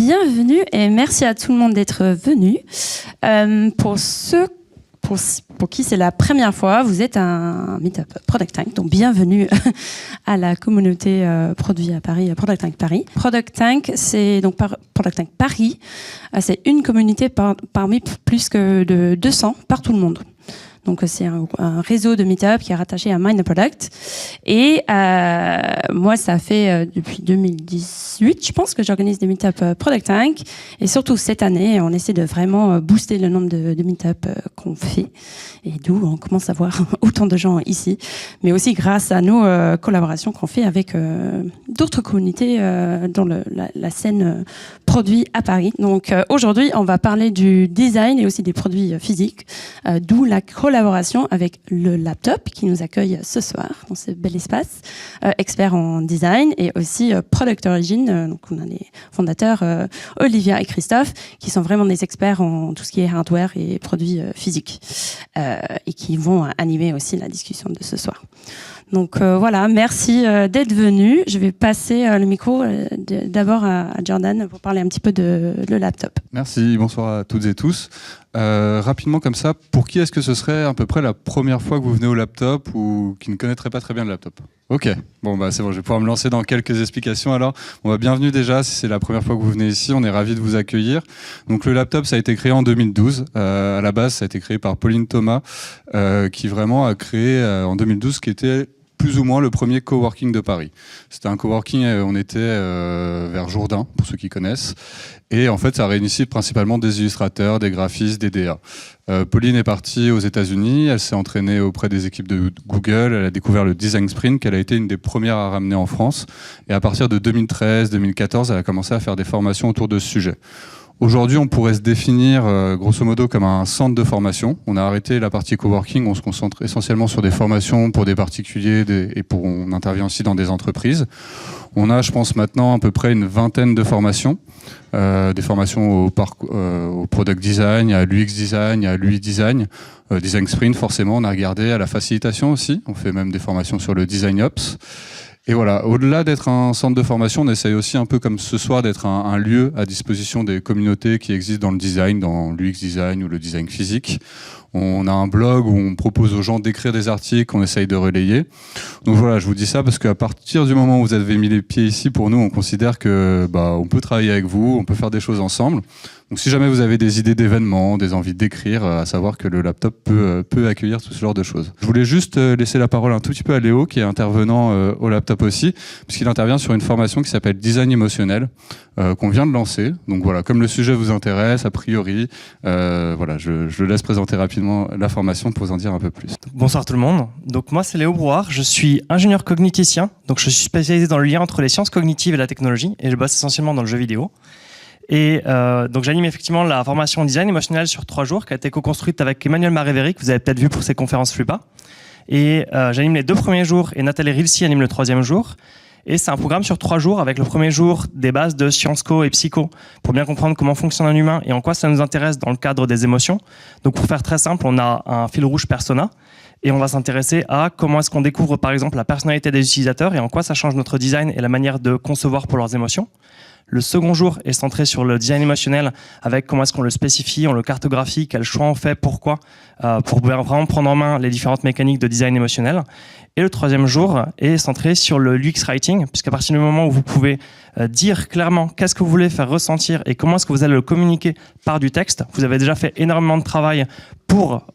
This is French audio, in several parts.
bienvenue et merci à tout le monde d'être venu. Pour qui c'est la première fois, vous êtes un Meetup Product Tank, donc bienvenue à la communauté produit à Paris, Product Tank Paris. Product Tank, c'est donc Product Tank Paris, c'est une communauté parmi plus que de 200 par tout le monde. Donc c'est un réseau de Meetup qui est rattaché à Mind the Product. Et moi, ça fait depuis 2018, je pense, que j'organise des Meetup Product Tank. Et surtout cette année, on essaie de vraiment booster le nombre de Meetup qu'on fait. Et d'où on commence à voir autant de gens ici. Mais aussi grâce à nos collaborations qu'on fait avec d'autres communautés dans la scène produit à Paris. Donc aujourd'hui, on va parler du design et aussi des produits physiques. D'où la collaboration avec le Laptop qui nous accueille ce soir dans ce bel espace, expert en design et aussi Product Origin. Donc on a les fondateurs Olivia et Christophe qui sont vraiment des experts en tout ce qui est hardware et produits physiques et qui vont animer aussi la discussion de ce soir. Donc voilà, merci d'être venu. Je vais passer le micro d'abord à Jordan pour parler un petit peu de le Laptop. Merci, bonsoir à toutes et tous. Rapidement comme ça, pour qui est-ce que ce serait à peu près la première fois que vous venez au Laptop ou qui ne connaîtrait pas très bien le Laptop? Ok, bon bah c'est bon, je vais pouvoir me lancer dans quelques explications alors. Bon bah bienvenue déjà, si c'est la première fois que vous venez ici, on est ravis de vous accueillir. Donc le Laptop, ça a été créé en 2012. À la base, ça a été créé par Pauline Thomas, qui vraiment a créé en 2012 ce qui était plus ou moins le premier coworking de Paris. C'était un coworking, on était vers Jourdain, pour ceux qui connaissent. Et en fait, ça réunissait principalement des illustrateurs, des graphistes, des DA. Pauline est partie aux États-Unis, elle s'est entraînée auprès des équipes de Google, elle a découvert le Design Sprint, qu'elle a été une des premières à ramener en France. Et à partir de 2013-2014, elle a commencé à faire des formations autour de ce sujet. Aujourd'hui, on pourrait se définir grosso modo comme un centre de formation. On a arrêté la partie coworking, on se concentre essentiellement sur des formations pour des particuliers on intervient aussi dans des entreprises. On a, je pense maintenant, à peu près une vingtaine de formations. Des formations au product design, à l'UX design, à l'UI design, design sprint forcément. On a regardé à la facilitation aussi. On fait même des formations sur le design ops. Et voilà, au-delà d'être un centre de formation, on essaye aussi un peu comme ce soir d'être un lieu à disposition des communautés qui existent dans le design, dans l'UX design ou le design physique. On a un blog où on propose aux gens d'écrire des articles qu'on essaye de relayer. Donc voilà, je vous dis ça parce qu'à partir du moment où vous avez mis les pieds ici, pour nous, on considère que on peut travailler avec vous, on peut faire des choses ensemble. Donc si jamais vous avez des idées d'événements, des envies d'écrire, à savoir que le Laptop peut accueillir tout ce genre de choses. Je voulais juste laisser la parole un tout petit peu à Léo, qui est intervenant au Laptop aussi, puisqu'il intervient sur une formation qui s'appelle Design émotionnel, qu'on vient de lancer. Donc voilà, comme le sujet vous intéresse, a priori, voilà, je le laisse présenter rapidement la formation pour vous en dire un peu plus. Bonsoir tout le monde. Donc moi c'est Léo Brouard, je suis ingénieur cogniticien, donc je suis spécialisé dans le lien entre les sciences cognitives et la technologie, et je bosse essentiellement dans le jeu vidéo. Et donc j'anime effectivement la formation design émotionnel sur 3 jours qui a été co-construite avec Emmanuel Marévéry, que vous avez peut-être vu pour ses conférences FLUPA. Et j'anime les 2 premiers jours et Nathalie Rilsi anime le 3e jour. Et c'est un programme sur 3 jours avec le premier jour des bases de Sciences Co et Psycho pour bien comprendre comment fonctionne un humain et en quoi ça nous intéresse dans le cadre des émotions. Donc pour faire très simple, on a un fil rouge persona et on va s'intéresser à comment est-ce qu'on découvre par exemple la personnalité des utilisateurs et en quoi ça change notre design et la manière de concevoir pour leurs émotions. Le second jour est centré sur le design émotionnel avec comment est-ce qu'on le spécifie, on le cartographie, quel choix on fait, pourquoi, pour vraiment prendre en main les différentes mécaniques de design émotionnel. Et le 3e jour est centré sur le UX Writing, puisqu'à partir du moment où vous pouvez dire clairement qu'est-ce que vous voulez faire ressentir et comment est-ce que vous allez le communiquer par du texte, vous avez déjà fait énormément de travail pour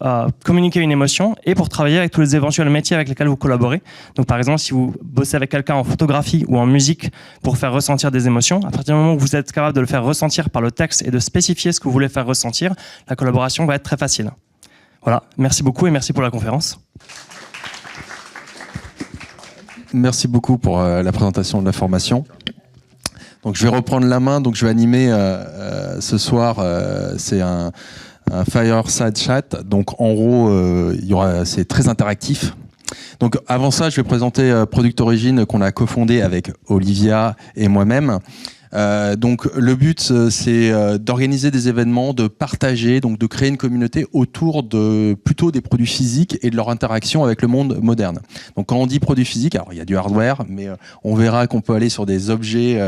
communiquer une émotion et pour travailler avec tous les éventuels métiers avec lesquels vous collaborez. Donc par exemple, si vous bossez avec quelqu'un en photographie ou en musique pour faire ressentir des émotions, à partir du moment où vous êtes capable de le faire ressentir par le texte et de spécifier ce que vous voulez faire ressentir, la collaboration va être très facile. Voilà, merci beaucoup et merci pour la conférence. Merci beaucoup pour la présentation de la formation. Donc je vais reprendre la main, donc je vais animer ce soir, c'est un fireside chat, donc en gros c'est très interactif. Donc avant ça, je vais présenter Product Origin qu'on a cofondé avec Olivia et moi-même. Donc le but, c'est d'organiser des événements, de partager, donc de créer une communauté autour plutôt des produits physiques et de leur interaction avec le monde moderne. Donc quand on dit produits physiques, alors il y a du hardware, mais on verra qu'on peut aller sur des objets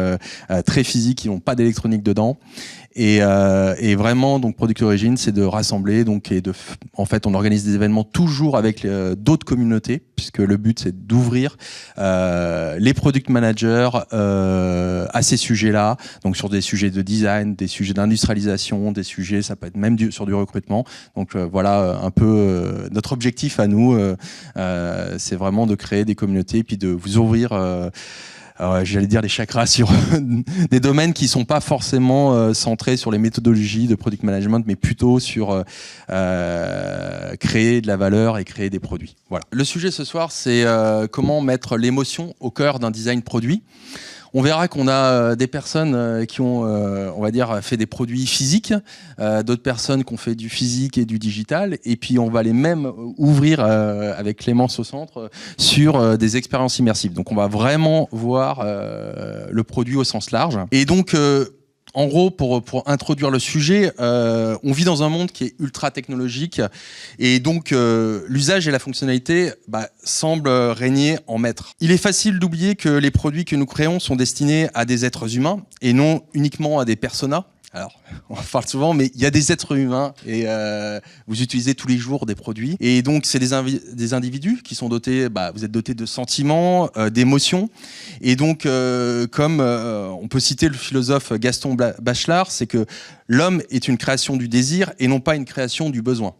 très physiques qui n'ont pas d'électronique dedans. Et vraiment, donc Product Origin, c'est de rassembler, donc en fait, on organise des événements toujours avec d'autres communautés, puisque le but c'est d'ouvrir les product managers à ces sujets-là, donc sur des sujets de design, des sujets d'industrialisation, des sujets, ça peut être même sur du recrutement. Donc voilà un peu notre objectif à nous, c'est vraiment de créer des communautés, puis de vous ouvrir. J'allais dire les chakras sur des domaines qui sont pas forcément centrés sur les méthodologies de product management, mais plutôt sur créer de la valeur et créer des produits. Voilà. Le sujet ce soir, c'est comment mettre l'émotion au cœur d'un design produit. On verra qu'on a des personnes qui ont, on va dire, fait des produits physiques, d'autres personnes qui ont fait du physique et du digital, et puis on va les même ouvrir avec Clémence au centre sur des expériences immersives. Donc on va vraiment voir le produit au sens large. Et donc en gros, pour introduire le sujet, on vit dans un monde qui est ultra technologique et donc l'usage et la fonctionnalité semblent régner en maître. Il est facile d'oublier que les produits que nous créons sont destinés à des êtres humains et non uniquement à des personas. Alors, on en parle souvent, mais il y a des êtres humains et vous utilisez tous les jours des produits. Et donc, c'est des individus qui sont dotés, vous êtes dotés de sentiments, d'émotions. Et donc, comme on peut citer le philosophe Gaston Bachelard, c'est que l'homme est une création du désir et non pas une création du besoin.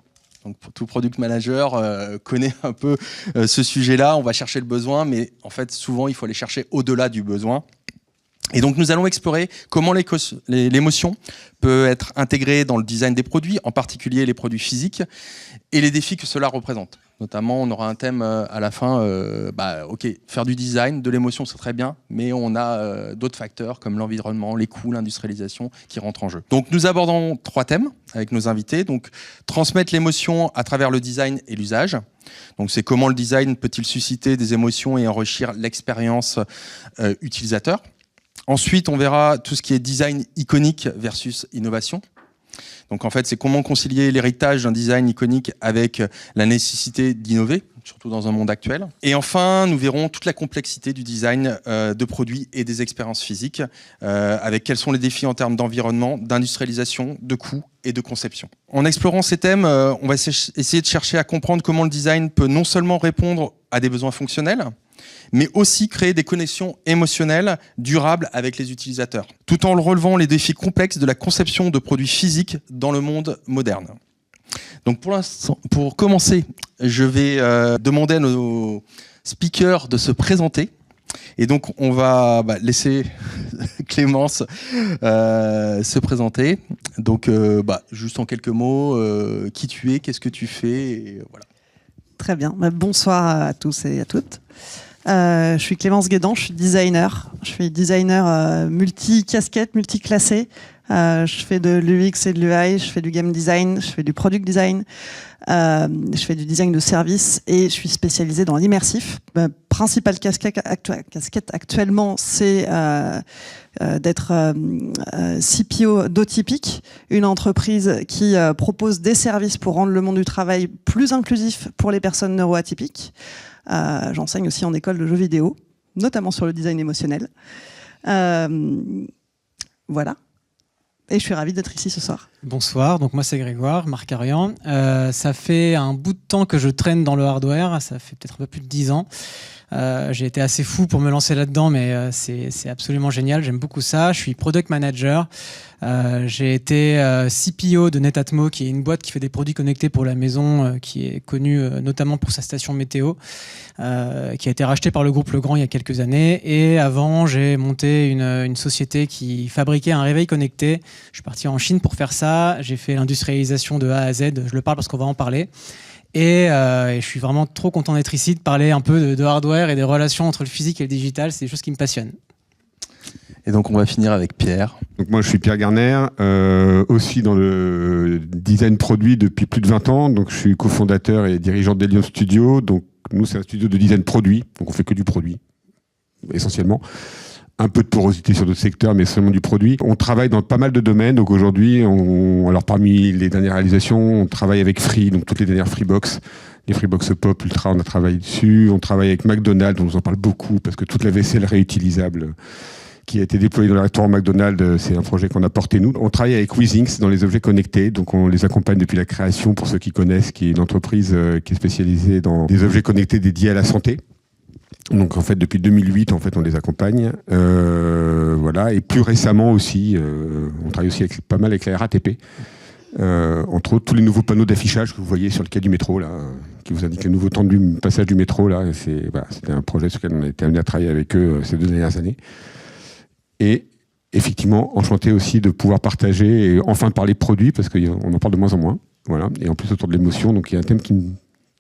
Donc, tout product manager connaît un peu ce sujet-là. On va chercher le besoin, mais en fait, souvent, il faut aller chercher au-delà du besoin. Et donc nous allons explorer comment l'émotion peut être intégrée dans le design des produits, en particulier les produits physiques, et les défis que cela représente. Notamment, on aura un thème à la fin, ok, faire du design, de l'émotion, c'est très bien, mais on a d'autres facteurs comme l'environnement, les coûts, l'industrialisation qui rentrent en jeu. Donc nous abordons 3 thèmes avec nos invités. Donc transmettre l'émotion à travers le design et l'usage. Donc c'est comment le design peut-il susciter des émotions et enrichir l'expérience utilisateur. Ensuite, on verra tout ce qui est design iconique versus innovation. Donc en fait, c'est comment concilier l'héritage d'un design iconique avec la nécessité d'innover, surtout dans un monde actuel. Et enfin, nous verrons toute la complexité du design de produits et des expériences physiques, avec quels sont les défis en termes d'environnement, d'industrialisation, de coûts et de conception. En explorant ces thèmes, on va essayer de chercher à comprendre comment le design peut non seulement répondre à des besoins fonctionnels, mais aussi créer des connexions émotionnelles durables avec les utilisateurs, tout en relevant les défis complexes de la conception de produits physiques dans le monde moderne. Donc pour commencer, je vais demander à nos speakers de se présenter. Et donc on va laisser Clémence se présenter. Donc juste en quelques mots, qui tu es, qu'est-ce que tu fais, et voilà. Très bien, bonsoir à tous et à toutes. Je suis Clémence Guédan, je suis designer. Je suis designer multi-casquette, multi-classé. Je fais de l'UX et de l'UI, je fais du game design, je fais du product design, je fais du design de service et je suis spécialisée dans l'immersif. Ma principale casquette actuellement, c'est d'être CPO d'Otypic, une entreprise qui propose des services pour rendre le monde du travail plus inclusif pour les personnes neuroatypiques. J'enseigne aussi en école de jeux vidéo, notamment sur le design émotionnel. Voilà. Et je suis ravie d'être ici ce soir. Bonsoir, donc moi c'est Grégoire Marcarian. Ça fait un bout de temps que je traîne dans le hardware, ça fait peut-être un peu plus de 10 ans. J'ai été assez fou pour me lancer là-dedans, mais c'est absolument génial, j'aime beaucoup ça. Je suis product manager. J'ai été CPO de Netatmo, qui est une boîte qui fait des produits connectés pour la maison, qui est connue notamment pour sa station météo, qui a été rachetée par le groupe Legrand il y a quelques années. Et avant, j'ai monté une société qui fabriquait un réveil connecté. Je suis parti en Chine pour faire ça. J'ai fait l'industrialisation de A à Z. Je le parle parce qu'on va en parler. Et je suis vraiment trop content d'être ici, de parler un peu de hardware et des relations entre le physique et le digital. C'est des choses qui me passionnent. Et donc on va finir avec Pierre. Donc moi je suis Pierre Garner, aussi dans le design produit depuis plus de 20 ans. Donc je suis cofondateur et dirigeant d'Helium Studio. Donc nous c'est un studio de design produit, donc on fait que du produit essentiellement. un peu de porosité sur d'autres secteurs, mais seulement du produit. On travaille dans pas mal de domaines. Donc aujourd'hui, alors parmi les dernières réalisations, on travaille avec Free, donc toutes les dernières Freebox. Les Freebox Pop Ultra, on a travaillé dessus. On travaille avec McDonald's, on nous en parle beaucoup parce que toute la vaisselle réutilisable qui a été déployée dans le restaurant McDonald's, c'est un projet qu'on a porté nous. On travaille avec Withings dans les objets connectés, donc on les accompagne depuis la création, pour ceux qui connaissent, qui est une entreprise qui est spécialisée dans des objets connectés dédiés à la santé. Donc en fait depuis 2008 en fait on les accompagne, voilà. Et plus récemment aussi, on travaille aussi pas mal avec la RATP. Entre autres, tous les nouveaux panneaux d'affichage que vous voyez sur le quai du métro, là, qui vous indiquent le nouveau temps du passage du métro, là, c'était un projet sur lequel on a été amené à travailler avec eux ces 2 dernières années. Et effectivement, enchanté aussi de pouvoir partager et enfin parler produits, parce qu'on en parle de moins en moins. Voilà. Et en plus autour de l'émotion, donc il y a un thème qui me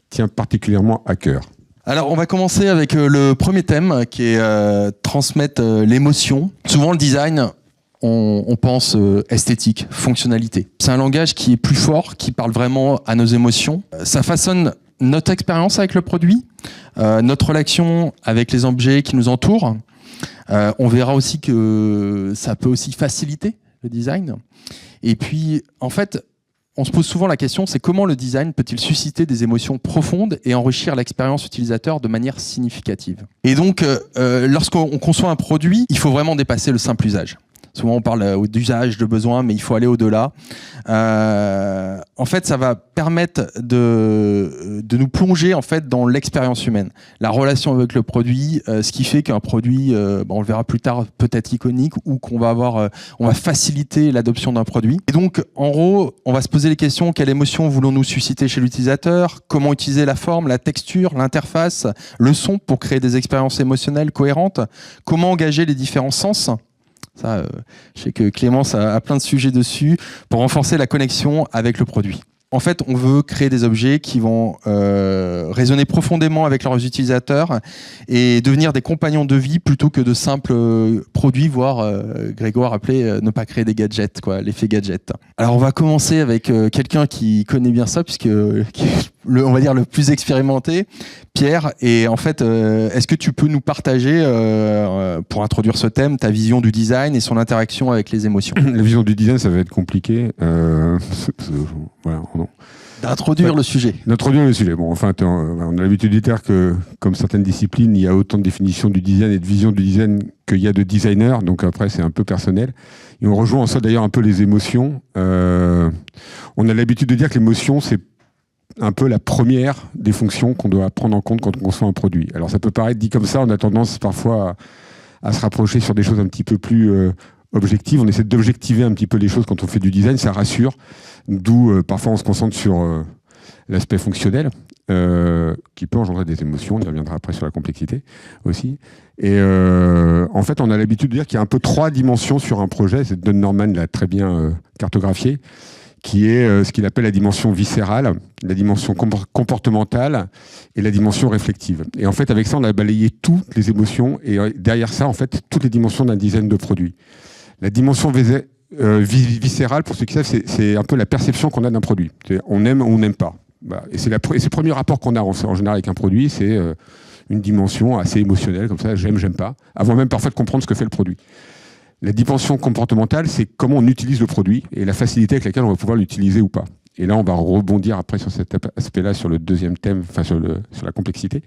tient particulièrement à cœur. Alors, on va commencer avec le premier thème, qui est transmettre l'émotion. Souvent, le design, on pense esthétique, fonctionnalité. C'est un langage qui est plus fort, qui parle vraiment à nos émotions. Ça façonne notre expérience avec le produit, notre relation avec les objets qui nous entourent. On verra aussi que ça peut aussi faciliter le design. Et puis, en fait, on se pose souvent la question, c'est comment le design peut-il susciter des émotions profondes et enrichir l'expérience utilisateur de manière significative. Et donc, lorsqu'on conçoit un produit, il faut vraiment dépasser le simple usage. Souvent, on parle d'usage, de besoin, mais il faut aller au-delà. En fait, ça va permettre de nous plonger en fait dans l'expérience humaine, la relation avec le produit, ce qui fait qu'un produit, on le verra plus tard, peut-être iconique, ou qu'on va avoir, on va faciliter l'adoption d'un produit. Et donc, en gros, on va se poser les questions, quelle émotion voulons-nous susciter chez l'utilisateur, comment utiliser la forme, la texture, l'interface, le son pour créer des expériences émotionnelles cohérentes, comment engager les différents sens. Ça, je sais que Clémence a plein de sujets dessus pour renforcer la connexion avec le produit. En fait, on veut créer des objets qui vont résonner profondément avec leurs utilisateurs et devenir des compagnons de vie plutôt que de simples produits, voire Grégoire appelait ne pas créer des gadgets, quoi, l'effet gadget. Alors, on va commencer avec quelqu'un qui connaît bien ça, puisque on va dire le plus expérimenté, Pierre. Et en fait, est-ce que tu peux nous partager, pour introduire ce thème, ta vision du design et son interaction avec les émotions? La vision du design, ça va être compliqué. Voilà, D'introduire le sujet. D'introduire le sujet. Bon, enfin, on a l'habitude de dire que, comme certaines disciplines, il y a autant de définitions du design et de vision du design qu'il y a de designers. Donc après, c'est un peu personnel. Et on rejoint en ça d'ailleurs un peu les émotions. On a l'habitude de dire que l'émotion, c'est un peu la première des fonctions qu'on doit prendre en compte quand on conçoit un produit. Alors ça peut paraître dit comme ça, on a tendance parfois à se rapprocher sur des choses un petit peu plus objectives. On essaie d'objectiver un petit peu les choses quand on fait du design, ça rassure. D'où parfois on se concentre sur l'aspect fonctionnel, qui peut engendrer des émotions. On y reviendra après sur la complexité aussi. Et en fait, on a l'habitude de dire qu'il y a un peu 3 dimensions sur un projet. C'est Don Norman l'a très bien cartographié, qui est ce qu'il appelle la dimension viscérale, la dimension comportementale et la dimension réflexive. Et en fait, avec ça, on a balayé toutes les émotions et derrière ça, en fait, toutes les dimensions d'un design de produit. La dimension viscérale, pour ceux qui savent, c'est un peu la perception qu'on a d'un produit. On aime ou on n'aime pas. Bah, et c'est le premier rapport qu'on a en général avec un produit, c'est une dimension assez émotionnelle, comme ça, j'aime, j'aime pas, avant même parfois de comprendre ce que fait le produit. La dimension comportementale, c'est comment on utilise le produit et la facilité avec laquelle on va pouvoir l'utiliser ou pas. Et là, on va rebondir après sur cet aspect-là, sur le deuxième thème, enfin sur la complexité.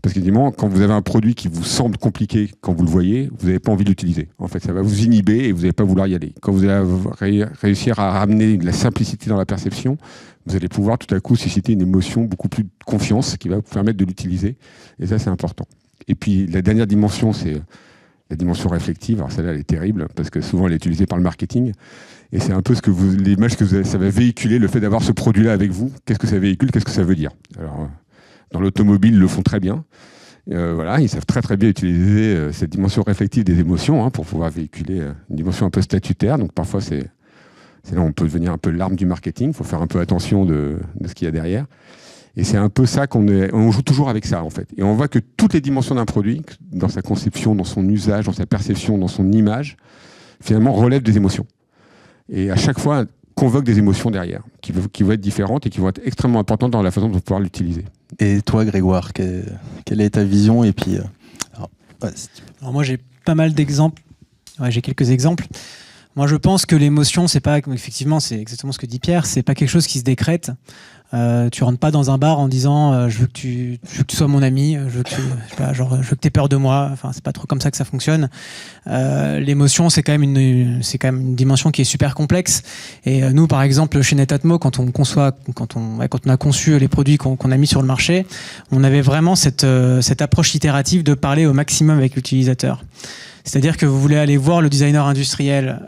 Parce qu'évidemment, quand vous avez un produit qui vous semble compliqué quand vous le voyez, vous n'avez pas envie de l'utiliser. En fait, ça va vous inhiber et vous n'allez pas vouloir y aller. Quand vous allez réussir à ramener de la simplicité dans la perception, vous allez pouvoir tout à coup susciter une émotion beaucoup plus de confiance qui va vous permettre de l'utiliser. Et ça, c'est important. Et puis, la dernière dimension, c'est la dimension réflexive. Alors celle-là, elle est terrible parce que souvent, elle est utilisée par le marketing. Et c'est un peu l'image que ça va véhiculer, le fait d'avoir ce produit-là avec vous. Qu'est-ce que ça véhicule? Qu'est-ce que ça veut dire? Alors, dans l'automobile, ils le font très bien. Voilà, ils savent très très bien utiliser cette dimension réflexive des émotions pour pouvoir véhiculer une dimension un peu statutaire. Donc parfois, c'est là où on peut devenir un peu l'arme du marketing. Il faut faire un peu attention de ce qu'il y a derrière. Et c'est un peu ça on joue toujours avec ça en fait. Et on voit que toutes les dimensions d'un produit, dans sa conception, dans son usage, dans sa perception, dans son image, finalement relèvent des émotions. Et à chaque fois, convoque des émotions derrière, qui vont être différentes et qui vont être extrêmement importantes dans la façon de pouvoir l'utiliser. Et toi, Grégoire, quelle est ta vision? Et puis, alors moi, j'ai pas mal d'exemples. Ouais, j'ai quelques exemples. Moi, je pense que l'émotion, c'est pas, effectivement, c'est exactement ce que dit Pierre, c'est pas quelque chose qui se décrète. Tu rentres pas dans un bar en disant je veux que tu sois mon ami, je veux que tu aies peur de moi. Enfin, c'est pas trop comme ça que ça fonctionne. L'émotion, c'est quand même une dimension qui est super complexe. Et nous, par exemple, chez Netatmo, quand on a conçu les produits qu'on a mis sur le marché, on avait vraiment cette approche itérative de parler au maximum avec l'utilisateur. C'est-à-dire que vous voulez aller voir le designer industriel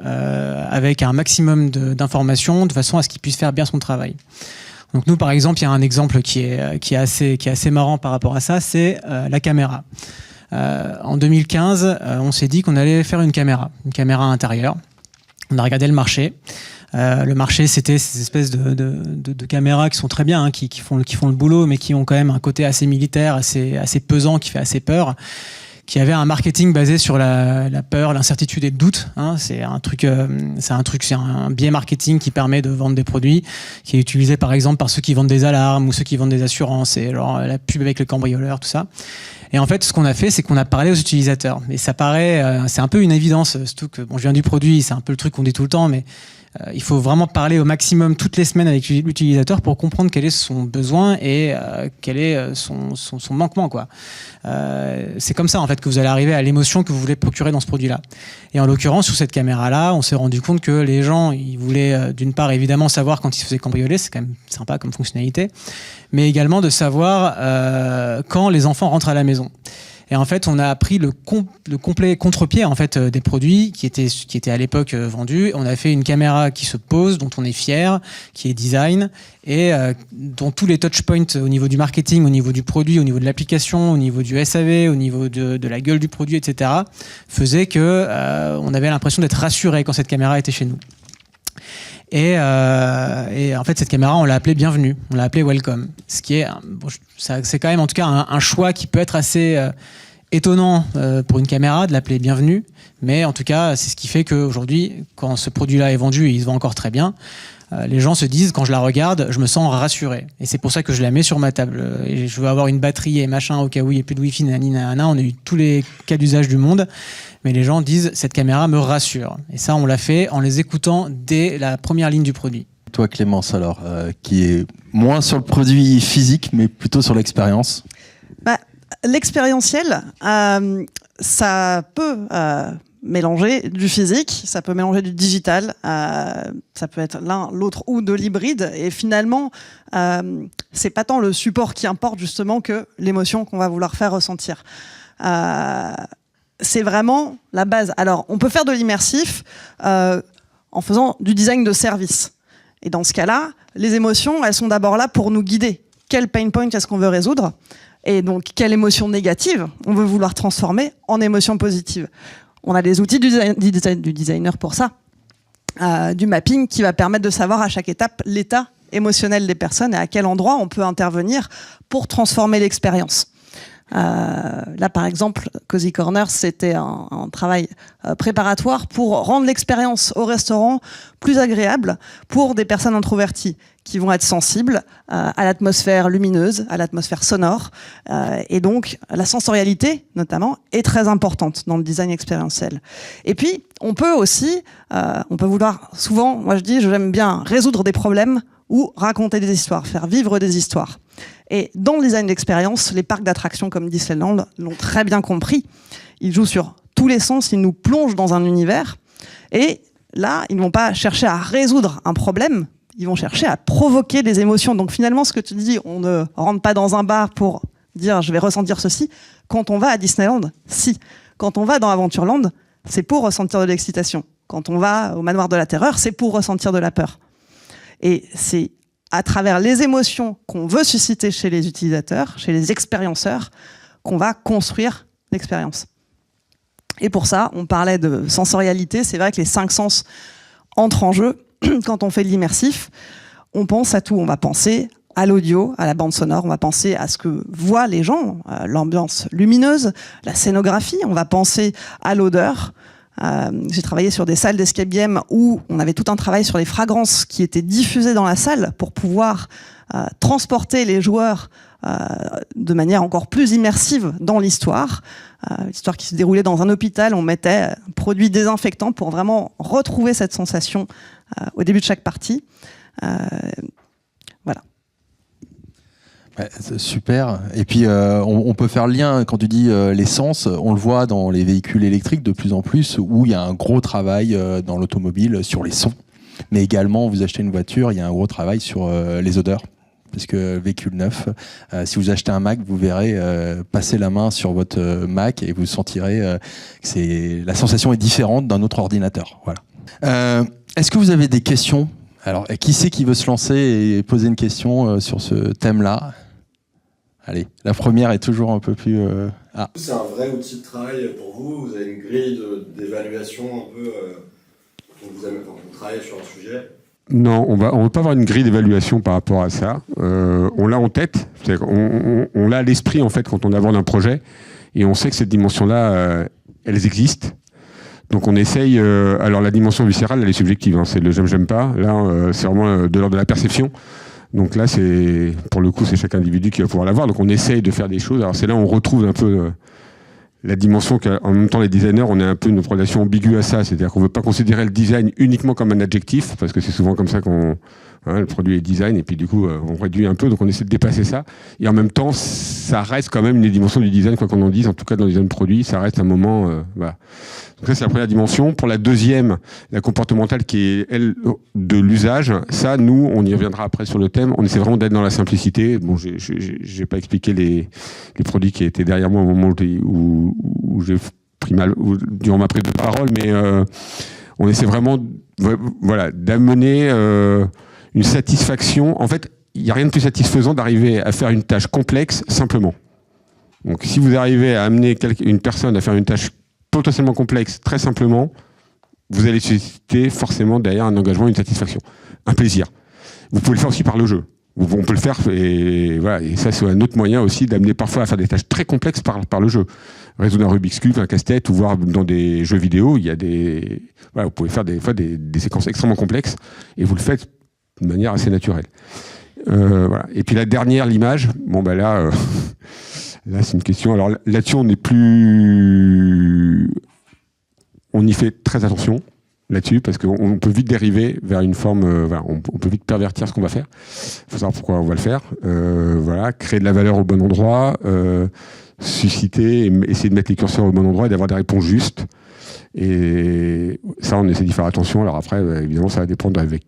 avec un maximum d'informations de façon à ce qu'il puisse faire bien son travail. Donc nous, par exemple, il y a un exemple qui est assez marrant par rapport à ça, c'est la caméra. En 2015, on s'est dit qu'on allait faire une caméra intérieure. On a regardé le marché. Le marché, c'était ces espèces de caméras qui sont très bien, hein, qui font le boulot, mais qui ont quand même un côté assez militaire, assez pesant, qui fait assez peur, qui avait un marketing basé sur la peur, l'incertitude et le doute. Hein. C'est un biais marketing qui permet de vendre des produits, qui est utilisé par exemple par ceux qui vendent des alarmes ou ceux qui vendent des assurances, et genre la pub avec le cambrioleur, tout ça. Et en fait, ce qu'on a fait, c'est qu'on a parlé aux utilisateurs. Et ça paraît, c'est un peu une évidence, surtout que je viens du produit, c'est un peu le truc qu'on dit tout le temps, mais il faut vraiment parler au maximum toutes les semaines avec l'utilisateur pour comprendre quel est son besoin et quel est son manquement, quoi. C'est comme ça en fait que vous allez arriver à l'émotion que vous voulez procurer dans ce produit-là. Et en l'occurrence, sur cette caméra-là, on s'est rendu compte que les gens, ils voulaient d'une part évidemment savoir quand ils se faisaient cambrioler, c'est quand même sympa comme fonctionnalité, mais également de savoir quand les enfants rentrent à la maison. Et en fait, on a pris le complet contre-pied en fait des produits qui étaient à l'époque vendus. On a fait une caméra qui se pose, dont on est fier, qui est design et dont tous les touch points au niveau du marketing, au niveau du produit, au niveau de l'application, au niveau du SAV, au niveau de la gueule du produit, etc., faisaient que on avait l'impression d'être rassuré quand cette caméra était chez nous. Et en fait, cette caméra, on l'a appelée Bienvenue, on l'a appelée Welcome. Ce qui est, c'est quand même en tout cas un choix qui peut être assez étonnant pour une caméra de l'appeler Bienvenue, mais en tout cas, c'est ce qui fait qu'aujourd'hui, quand ce produit-là est vendu, et il se vend encore très bien, les gens se disent, quand je la regarde, je me sens rassuré. Et c'est pour ça que je la mets sur ma table. Et je veux avoir une batterie et machin au cas où il n'y a plus de Wi-Fi, nanana. On a eu tous les cas d'usage du monde. Mais les gens disent, cette caméra me rassure. Et ça, on l'a fait en les écoutant dès la première ligne du produit. Toi, Clémence, alors, qui est moins sur le produit physique, mais plutôt sur l'expérience. L'expérientiel, ça peut mélanger du physique, ça peut mélanger du digital, ça peut être l'un, l'autre ou de l'hybride. Et finalement, c'est pas tant le support qui importe justement que l'émotion qu'on va vouloir faire ressentir. C'est vraiment la base. Alors, on peut faire de l'immersif en faisant du design de service. Et dans ce cas-là, les émotions, elles sont d'abord là pour nous guider. Quel pain point est-ce qu'on veut résoudre ? Et donc, quelle émotion négative on veut vouloir transformer en émotion positive ? On a des outils du designer pour ça. Du mapping qui va permettre de savoir à chaque étape l'état émotionnel des personnes et à quel endroit on peut intervenir pour transformer l'expérience. Là, par exemple, Cozy Corner, c'était un travail préparatoire pour rendre l'expérience au restaurant plus agréable pour des personnes introverties qui vont être sensibles à l'atmosphère lumineuse, à l'atmosphère sonore. Et donc, la sensorialité, notamment, est très importante dans le design expérientiel. Et puis, on peut aussi, on peut vouloir, souvent, moi je dis, j'aime bien résoudre des problèmes ou raconter des histoires, faire vivre des histoires. Et dans le design d'expérience, les parcs d'attractions comme Disneyland l'ont très bien compris. Ils jouent sur tous les sens, ils nous plongent dans un univers. Et là, ils ne vont pas chercher à résoudre un problème, ils vont chercher à provoquer des émotions. Donc finalement, ce que tu dis, on ne rentre pas dans un bar pour dire « je vais ressentir ceci ». Quand on va à Disneyland, si. Quand on va dans Adventureland, c'est pour ressentir de l'excitation. Quand on va au Manoir de la Terreur, c'est pour ressentir de la peur. Et c'est à travers les émotions qu'on veut susciter chez les utilisateurs, chez les expérienceurs, qu'on va construire l'expérience. Et pour ça, on parlait de sensorialité. C'est vrai que les 5 sens entrent en jeu. Quand on fait de l'immersif, on pense à tout. On va penser à l'audio, à la bande sonore, on va penser à ce que voient les gens, l'ambiance lumineuse, la scénographie, on va penser à l'odeur. J'ai travaillé sur des salles d'escape game où on avait tout un travail sur les fragrances qui étaient diffusées dans la salle pour pouvoir transporter les joueurs de manière encore plus immersive dans l'histoire. L'histoire qui se déroulait dans un hôpital, on mettait un produit désinfectant pour vraiment retrouver cette sensation au début de chaque partie. Voilà. Ouais, c'est super. Et puis on peut faire le lien quand tu dis l'essence, on le voit dans les véhicules électriques de plus en plus où il y a un gros travail dans l'automobile sur les sons. Mais également, vous achetez une voiture, il y a un gros travail sur les odeurs. Parce que véhicule neuf, si vous achetez un Mac, vous verrez passer la main sur votre Mac et vous sentirez que la sensation est différente d'un autre ordinateur. Voilà. Est-ce que vous avez des questions ? Alors, qui c'est qui veut se lancer et poser une question sur ce thème-là ? Allez, la première est toujours un peu plus... C'est un vrai outil de travail pour vous. Vous avez une grille d'évaluation un peu quand vous travaillez sur un sujet. Non, on veut pas avoir une grille d'évaluation par rapport à ça. On l'a en tête, on l'a à l'esprit en fait quand on aborde un projet, et on sait que cette dimension-là, elles existent. Donc on essaye. Alors la dimension viscérale, elle est subjective. Hein, c'est le j'aime pas. Là, c'est vraiment de l'ordre de la perception. Donc là, pour le coup, c'est chaque individu qui va pouvoir l'avoir. Donc on essaye de faire des choses. Alors c'est là où on retrouve un peu la dimension qu'en même temps les designers, on a un peu une relation ambiguë à ça, c'est-à-dire qu'on ne veut pas considérer le design uniquement comme un adjectif, parce que c'est souvent comme ça le produit est design, et puis du coup on réduit un peu, donc on essaie de dépasser ça, et en même temps ça reste quand même une dimension du design, quoi qu'on en dise, en tout cas dans les design de produits, ça reste un moment, voilà. Donc ça c'est la première dimension. Pour la deuxième, la comportementale qui est elle de l'usage, ça nous on y reviendra après sur le thème, on essaie vraiment d'être dans la simplicité. Bon, j'ai pas expliqué les produits qui étaient derrière moi au moment où j'ai pris durant ma prise de parole, mais on essaie vraiment d'amener une satisfaction. En fait, il n'y a rien de plus satisfaisant d'arriver à faire une tâche complexe simplement. Donc si vous arrivez à amener une personne à faire une tâche potentiellement complexe, très simplement, vous allez susciter forcément derrière un engagement, une satisfaction, un plaisir. Vous pouvez le faire aussi par le jeu. On peut le faire, et voilà. Et ça, c'est un autre moyen aussi d'amener parfois à faire des tâches très complexes par le jeu. Résoudre un Rubik's Cube, un casse-tête, ou voir dans des jeux vidéo, il y a vous pouvez faire des fois des séquences extrêmement complexes, et vous le faites de manière assez naturelle. Voilà. Et puis la dernière, l'image. Bon, là. Là, c'est une question. Alors là-dessus, on y fait très attention là-dessus, parce qu'on peut vite dériver vers une forme. On peut vite pervertir ce qu'on va faire. Il faut savoir pourquoi on va le faire. Créer de la valeur au bon endroit, susciter, essayer de mettre les curseurs au bon endroit et d'avoir des réponses justes. Et ça, on essaie d'y faire attention. Alors après, évidemment, ça va dépendre avec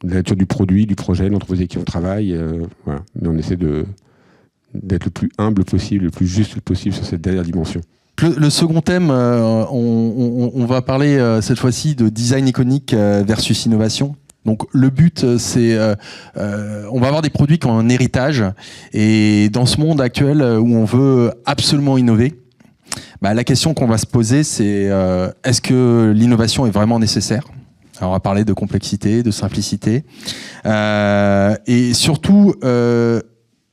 la nature du produit, du projet, l'entreprise avec qui on travaille. Voilà. Mais on essaie d'être le plus humble possible, le plus juste possible sur cette dernière dimension. Le second thème, on va parler cette fois-ci de design iconique versus innovation. Donc le but, c'est on va avoir des produits qui ont un héritage, et dans ce monde actuel où on veut absolument innover, la question qu'on va se poser, c'est est-ce que l'innovation est vraiment nécessaire ? Alors on va parler de complexité, de simplicité, et surtout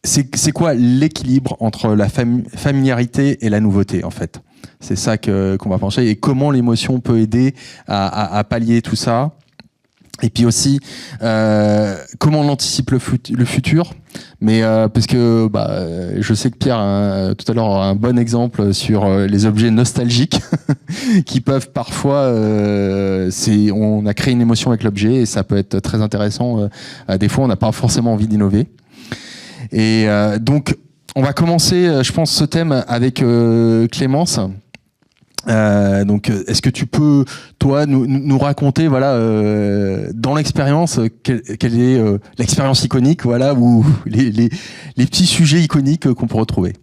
c'est quoi l'équilibre entre la familiarité et la nouveauté, en fait ? C'est ça qu'on va pencher, et comment l'émotion peut aider à pallier tout ça. Et puis aussi, comment on anticipe le futur. Mais parce que je sais que Pierre tout à l'heure aura un bon exemple sur les objets nostalgiques qui peuvent parfois, on a créé une émotion avec l'objet, et ça peut être très intéressant. Des fois, on n'a pas forcément envie d'innover. Et donc, on va commencer, je pense, ce thème avec Clémence. Donc, est-ce que tu peux, toi, nous raconter, dans l'expérience, quelle est l'expérience iconique, ou les petits sujets iconiques qu'on peut retrouver ?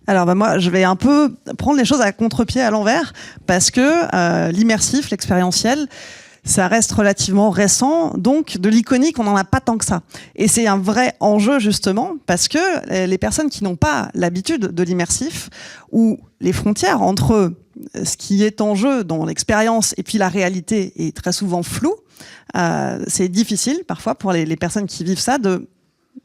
Alors moi, je vais un peu prendre les choses à contre-pied, à l'envers, parce que l'immersif, l'expérientiel, ça reste relativement récent, donc de l'iconique, on n'en a pas tant que ça. Et c'est un vrai enjeu, justement, parce que les personnes qui n'ont pas l'habitude de l'immersif, ou les frontières entre ce qui est en jeu dans l'expérience et puis la réalité est très souvent floue, c'est difficile parfois pour les personnes qui vivent ça de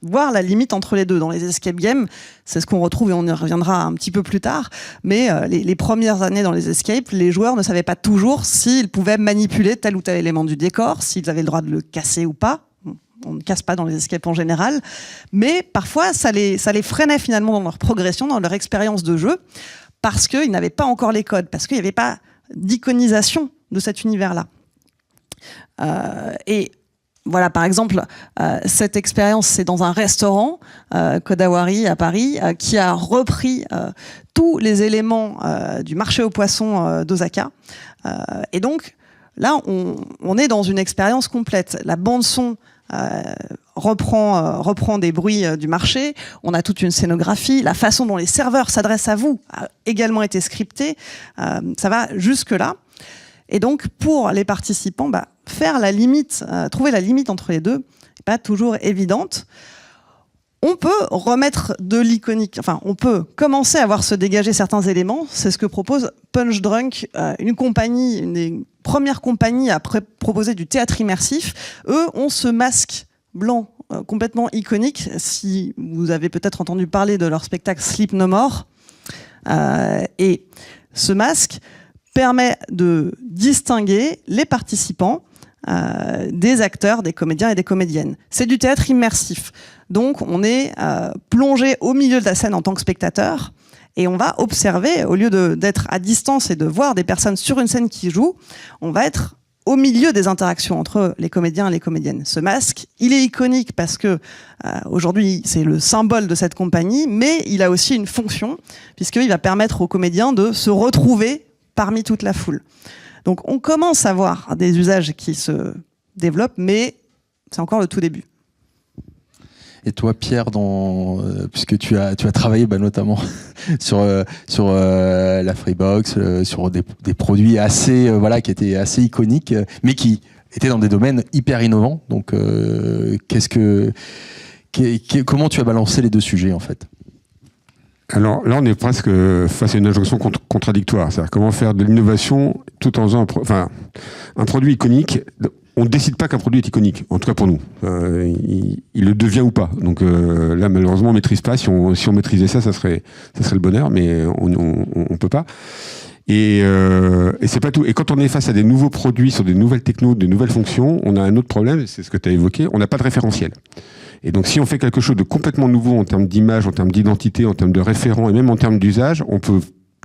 voir la limite entre les deux. Dans les escape games, c'est ce qu'on retrouve, et on y reviendra un petit peu plus tard, mais les premières années dans les escapes, les joueurs ne savaient pas toujours s'ils pouvaient manipuler tel ou tel élément du décor, s'ils avaient le droit de le casser ou pas. on ne casse pas dans les escapes en général, mais parfois ça les freinait finalement dans leur progression, dans leur expérience de jeu, parce qu'ils n'avaient pas encore les codes, parce qu'il n'y avait pas d'iconisation de cet univers-là. Et voilà, par exemple, cette expérience, c'est dans un restaurant, Kodawari à Paris, qui a repris tous les éléments du marché aux poissons d'Osaka. Et donc, là, on est dans une expérience complète. La bande-son reprend des bruits du marché. On a toute une scénographie. La façon dont les serveurs s'adressent à vous a également été scriptée. Ça va jusque-là. Et donc, pour les participants, faire la limite, trouver la limite entre les deux, n'est pas toujours évidente. On peut remettre de l'iconique, enfin, on peut commencer à voir se dégager certains éléments. C'est ce que propose Punch Drunk, une des premières compagnies à proposer du théâtre immersif. Eux ont ce masque blanc complètement iconique. Si vous avez peut-être entendu parler de leur spectacle Sleep No More. Et ce masque permet de distinguer les participants des acteurs, des comédiens et des comédiennes. C'est du théâtre immersif. Donc on est plongé au milieu de la scène en tant que spectateur et on va observer, au lieu d'être à distance et de voir des personnes sur une scène qui jouent, on va être au milieu des interactions entre les comédiens et les comédiennes. Ce masque, il est iconique parce que aujourd'hui c'est le symbole de cette compagnie, mais il a aussi une fonction puisqu'il va permettre aux comédiens de se retrouver parmi toute la foule. Donc on commence à voir des usages qui se développent, mais c'est encore le tout début. Et toi, Pierre, puisque tu as travaillé notamment sur la Freebox, sur des produits assez qui étaient assez iconiques, mais qui étaient dans des domaines hyper innovants. Donc, comment tu as balancé les deux sujets en fait? Alors là, on est presque face à une injonction contradictoire. C'est-à-dire comment faire de l'innovation tout en faisant un produit iconique. On ne décide pas qu'un produit est iconique, en tout cas pour nous. Il le devient ou pas. Donc là, malheureusement, on ne maîtrise pas. Si on maîtrisait ça, ça serait le bonheur, mais on ne peut pas. Et c'est pas tout. Et quand on est face à des nouveaux produits sur des nouvelles technos, des nouvelles fonctions, on a un autre problème, c'est ce que tu as évoqué, on n'a pas de référentiel. Et donc si on fait quelque chose de complètement nouveau en termes d'image, en termes d'identité, en termes de référent et même en termes d'usage, on peut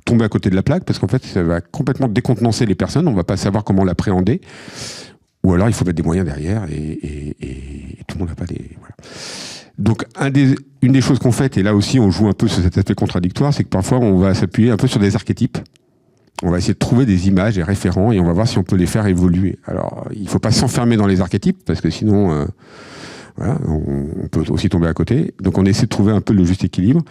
tomber à côté de la plaque parce qu'en fait ça va complètement décontenancer les personnes, on va pas savoir comment l'appréhender. Ou alors il faut mettre des moyens derrière et tout le monde n'a pas des... Voilà. Donc une des choses qu'on fait, et là aussi on joue un peu sur cet aspect contradictoire, c'est que parfois on va s'appuyer un peu sur des archétypes. On va essayer de trouver des images et référents et on va voir si on peut les faire évoluer. Alors il ne faut pas s'enfermer dans les archétypes parce que sinon... on peut aussi tomber à côté. Donc on essaie de trouver un peu le juste équilibre.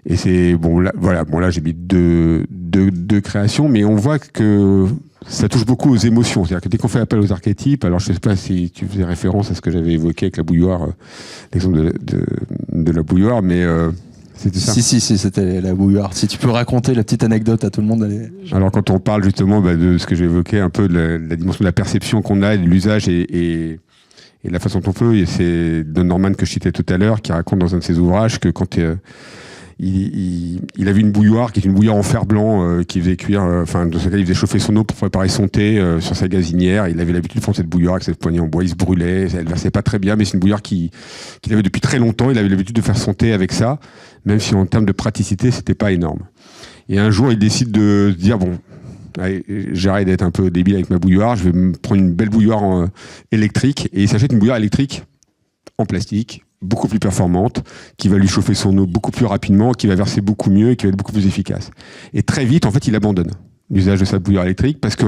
Et c'est là j'ai mis deux créations, mais on voit que ça touche beaucoup aux émotions. C'est-à-dire que dès qu'on fait appel aux archétypes, alors je ne sais pas si tu faisais référence à ce que j'avais évoqué avec la bouilloire, l'exemple de la bouilloire, mais c'était ça. Si, c'était la bouilloire. Si tu peux raconter la petite anecdote à tout le monde. Alors quand on parle justement de ce que j'ai évoqué, un peu de la dimension de la perception qu'on a, de l'usage et la façon dont on peut, et c'est Don Norman que je citais tout à l'heure, qui raconte dans un de ses ouvrages que quand il a vu une bouilloire, qui est une bouilloire en fer blanc, qui faisait cuire, dans ce cas, il faisait chauffer son eau pour préparer son thé sur sa gazinière. Il avait l'habitude de prendre cette bouilloire avec cette poignée en bois, il se brûlait, elle versait pas très bien, mais c'est une bouilloire qu'il avait depuis très longtemps. Il avait l'habitude de faire son thé avec ça, même si en termes de praticité, c'était pas énorme. Et un jour, il décide de se dire, bon, allez, j'arrête d'être un peu débile avec ma bouilloire, je vais me prendre une belle bouilloire électrique, et il s'achète une bouilloire électrique en plastique, beaucoup plus performante, qui va lui chauffer son eau beaucoup plus rapidement, qui va verser beaucoup mieux et qui va être beaucoup plus efficace. Et très vite, en fait, il abandonne l'usage de sa bouilloire électrique parce que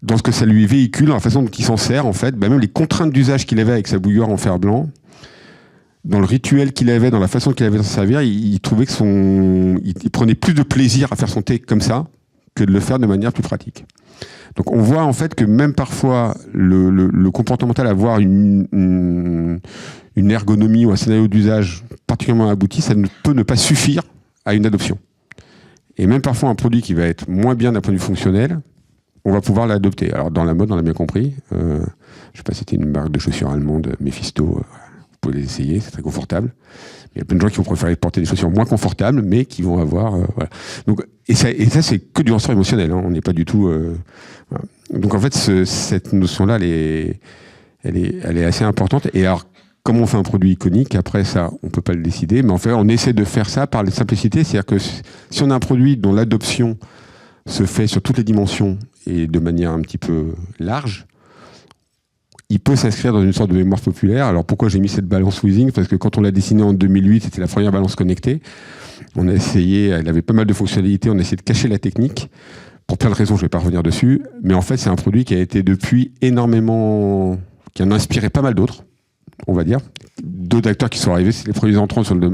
dans ce que ça lui véhicule, dans la façon dont il s'en sert, en fait, même les contraintes d'usage qu'il avait avec sa bouilloire en fer blanc, dans le rituel qu'il avait, dans la façon qu'il avait de s'en servir, il trouvait que il prenait plus de plaisir à faire son thé comme ça que de le faire de manière plus pratique. Donc on voit en fait que même parfois le comportemental, avoir une ergonomie ou un scénario d'usage particulièrement abouti, ça ne peut ne pas suffire à une adoption. Et même parfois un produit qui va être moins bien d'un point de vue fonctionnel, on va pouvoir l'adopter. Alors dans la mode, on l'a bien compris. Je ne sais pas si c'était une marque de chaussures allemande, Mephisto, vous pouvez les essayer, c'est très confortable. Il y a plein de gens qui vont préférer porter des chaussures moins confortables, mais qui vont avoir... voilà. Donc, et ça, c'est que du ressort émotionnel. Hein. On n'est pas du tout... Voilà. Donc en fait, cette notion-là, elle elle est assez importante. Et alors, comment on fait un produit iconique? Après ça, on peut pas le décider, mais en fait, on essaie de faire ça par la simplicité. C'est-à-dire que si on a un produit dont l'adoption se fait sur toutes les dimensions et de manière un petit peu large, il peut s'inscrire dans une sorte de mémoire populaire. Alors pourquoi j'ai mis cette balance Weezing? Parce que quand on l'a dessinée en 2008, c'était la première balance connectée. On a essayé, elle avait pas mal de fonctionnalités, on a essayé de cacher la technique. Pour plein de raisons, je ne vais pas revenir dessus. Mais en fait, c'est un produit qui a été depuis énormément... qui en a inspiré pas mal d'autres, on va dire. D'autres acteurs qui sont arrivés, c'est les premiers entrants sur le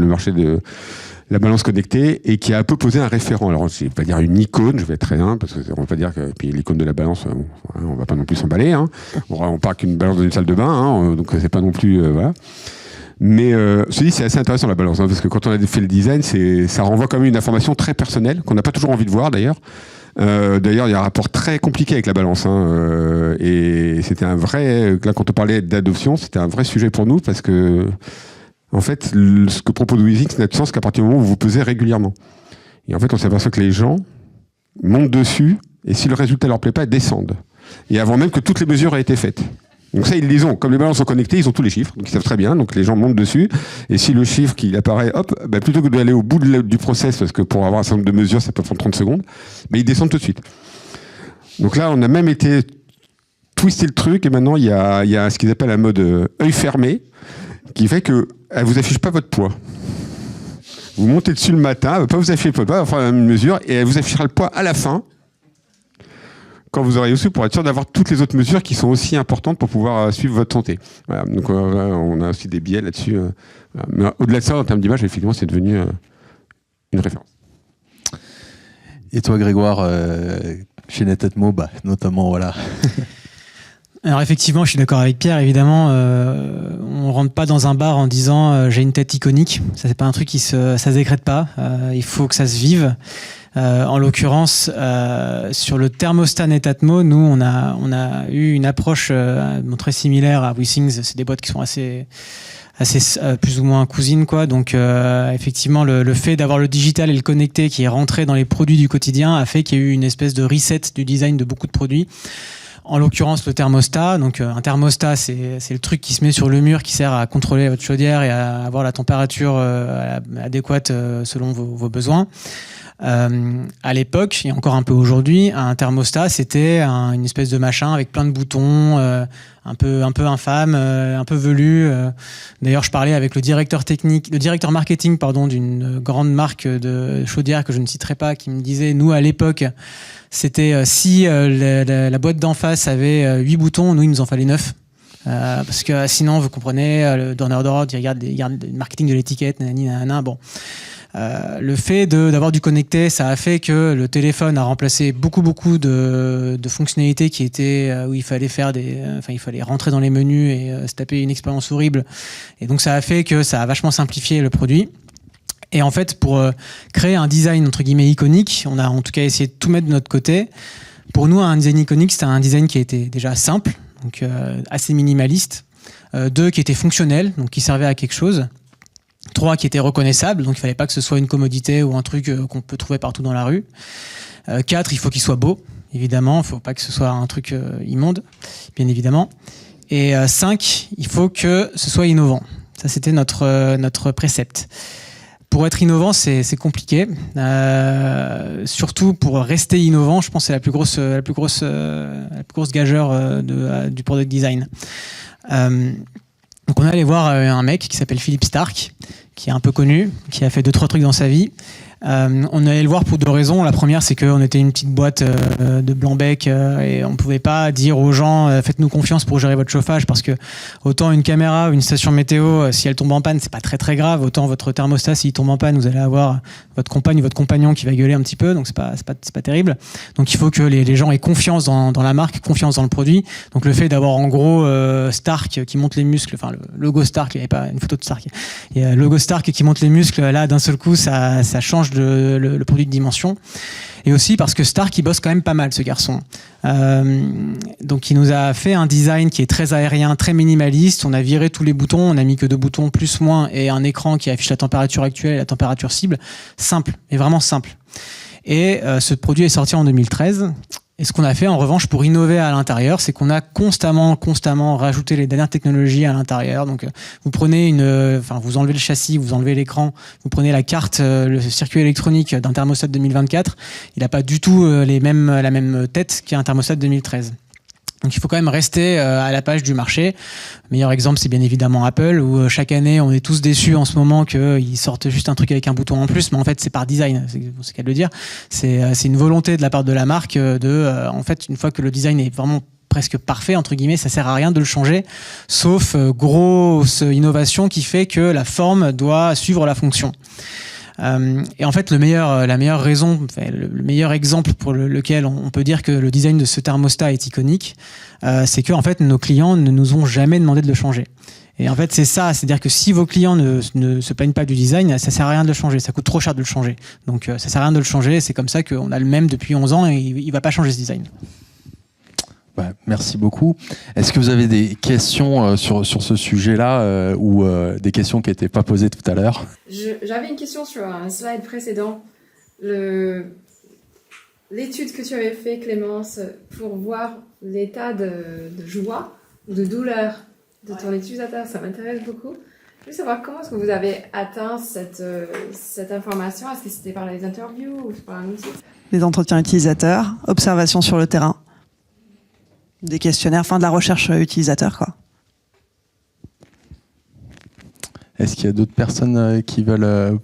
marché de la balance connectée et qui a un peu posé un référent. Alors, je ne vais pas dire une icône, je vais être très humble, parce qu'on va pas dire que puis l'icône de la balance, on va pas non plus s'emballer. Hein. On parle qu'une balance dans une salle de bain, hein, donc c'est pas non plus... voilà. Mais je te dis, c'est assez intéressant la balance, hein, parce que quand on a fait le design, ça renvoie quand même une information très personnelle, qu'on n'a pas toujours envie de voir d'ailleurs. D'ailleurs, il y a un rapport très compliqué avec la balance. Hein, et c'était un vrai... Là, quand on parlait d'adoption, c'était un vrai sujet pour nous, parce que, en fait, ce que propose Weezing, ça n'a de sens qu'à partir du moment où vous pesez régulièrement. Et en fait, on s'aperçoit que les gens montent dessus, et si le résultat leur plaît pas, ils descendent. Et avant même que toutes les mesures aient été faites. Donc ça, ils les ont. Comme les balances sont connectées, ils ont tous les chiffres. Donc ils savent très bien. Donc les gens montent dessus. Et si le chiffre qui apparaît, hop, bah, plutôt que d'aller au bout du process, parce que pour avoir un certain nombre de mesures, ça peut prendre 30 secondes, mais ils descendent tout de suite. Donc là, on a même été twister le truc. Et maintenant, il y a ce qu'ils appellent un mode œil fermé, qui fait qu'elle ne vous affiche pas votre poids. Vous montez dessus le matin, elle ne va pas vous afficher votre poids, enfin une mesure, et elle vous affichera le poids à la fin, quand vous aurez aussi, pour être sûr d'avoir toutes les autres mesures qui sont aussi importantes pour pouvoir suivre votre santé. Voilà. Donc on a aussi des biais là-dessus. Voilà. Mais au-delà de ça, en termes d'image, effectivement, c'est devenu une référence. Et toi, Grégoire, chez Netatmo, bah, notamment, voilà. Alors effectivement, je suis d'accord avec Pierre. Évidemment, on rentre pas dans un bar en disant j'ai une tête iconique. Ça c'est pas un truc ça se décrète pas. Il faut que ça se vive. En l'occurrence, sur le thermostat Netatmo, nous on a eu une approche très similaire à Weezing. C'est des boîtes qui sont assez plus ou moins cousines, quoi. Donc effectivement, le fait d'avoir le digital et le connecté qui est rentré dans les produits du quotidien a fait qu'il y a eu une espèce de reset du design de beaucoup de produits. En l'occurrence, le thermostat. Donc, un thermostat, c'est le truc qui se met sur le mur, qui sert à contrôler votre chaudière et à avoir la température adéquate selon vos besoins. À l'époque, et encore un peu aujourd'hui, un thermostat, c'était une espèce de machin avec plein de boutons, un peu infâme, un peu velu. D'ailleurs, je parlais avec le directeur marketing, d'une grande marque de chaudière que je ne citerai pas, qui me disait, nous, à l'époque, c'était si la boîte d'en face avait 8 boutons, nous, il nous en fallait 9. Parce que sinon, vous comprenez, le donneur d'ordre, il regarde le marketing de l'étiquette, nanana, bon. Le fait d'avoir du connecté, ça a fait que le téléphone a remplacé beaucoup de fonctionnalités qui étaient où il fallait il fallait rentrer dans les menus et se taper une expérience horrible. Et donc ça a fait que ça a vachement simplifié le produit. Et en fait, pour créer un design entre guillemets iconique, on a en tout cas essayé de tout mettre de notre côté. Pour nous, un design iconique, c'était un design qui était déjà simple, donc assez minimaliste. 2, qui était fonctionnel, donc qui servait à quelque chose. 3, qui était reconnaissable, donc il fallait pas que ce soit une commodité ou un truc qu'on peut trouver partout dans la rue. 4, il faut qu'il soit beau, évidemment, il faut pas que ce soit un truc immonde, bien évidemment. Et 5, il faut que ce soit innovant. Ça, c'était notre précepte. Pour être innovant, c'est compliqué. Surtout pour rester innovant, je pense que c'est la plus grosse gageure du product design. Donc on est allé voir un mec qui s'appelle Philippe Stark, qui est un peu connu, qui a fait 2-3 trucs dans sa vie. On est allé le voir pour 2 raisons. La première, c'est qu'on était une petite boîte de blanc-bec et on ne pouvait pas dire aux gens faites-nous confiance pour gérer votre chauffage, parce que autant une caméra ou une station météo, si elle tombe en panne, c'est pas très très grave. Autant votre thermostat, s'il tombe en panne, vous allez avoir votre compagne ou votre compagnon qui va gueuler un petit peu, donc c'est pas terrible. Donc il faut que les gens aient confiance dans la marque, confiance dans le produit. Donc le fait d'avoir en gros Stark qui monte les muscles, enfin le logo Stark, il n'y avait pas une photo de Stark, il y a le logo Stark qui monte les muscles, là d'un seul coup ça change le produit de dimension. Et aussi parce que Stark, il bosse quand même pas mal, ce garçon. Donc il nous a fait un design qui est très aérien, très minimaliste. On a viré tous les boutons, on a mis que 2 boutons plus moins et un écran qui affiche la température actuelle et la température cible. Simple, mais vraiment simple. Et ce produit est sorti en 2013. Et ce qu'on a fait en revanche pour innover à l'intérieur, c'est qu'on a constamment rajouté les dernières technologies à l'intérieur. Donc vous prenez vous enlevez le châssis, vous enlevez l'écran, vous prenez la carte, le circuit électronique d'un thermostat 2024, il n'a pas du tout la même tête qu'un thermostat 2013. Donc il faut quand même rester à la page du marché. Le meilleur exemple, c'est bien évidemment Apple, où chaque année, on est tous déçus en ce moment qu'ils sortent juste un truc avec un bouton en plus, mais en fait, c'est par design, c'est qu'à le dire. C'est une volonté de la part de la marque en fait, une fois que le design est vraiment presque parfait, entre guillemets, ça sert à rien de le changer, sauf grosse innovation qui fait que la forme doit suivre la fonction. Et en fait, la meilleure raison, le meilleur exemple pour lequel on peut dire que le design de ce thermostat est iconique, c'est que en fait, nos clients ne nous ont jamais demandé de le changer. Et en fait, c'est ça, c'est-à-dire que si vos clients ne se plaignent pas du design, ça sert à rien de le changer, ça coûte trop cher de le changer. Donc, ça sert à rien de le changer. C'est comme ça qu'on a le même depuis 11 ans et il va pas changer ce design. Ouais, merci beaucoup. Est-ce que vous avez des questions sur ce sujet-là ou des questions qui n'étaient pas posées tout à l'heure? J'avais une question sur un slide précédent. L'étude que tu avais fait, Clémence, pour voir l'état de joie ou de douleur de ton utilisateur, ça m'intéresse beaucoup. Je veux savoir comment est-ce que vous avez atteint cette information. Est-ce que c'était par les interviews ou par un outil? Les entretiens utilisateurs, observation sur le terrain, des questionnaires, de la recherche utilisateur, quoi. Est-ce qu'il y a d'autres personnes qui veulent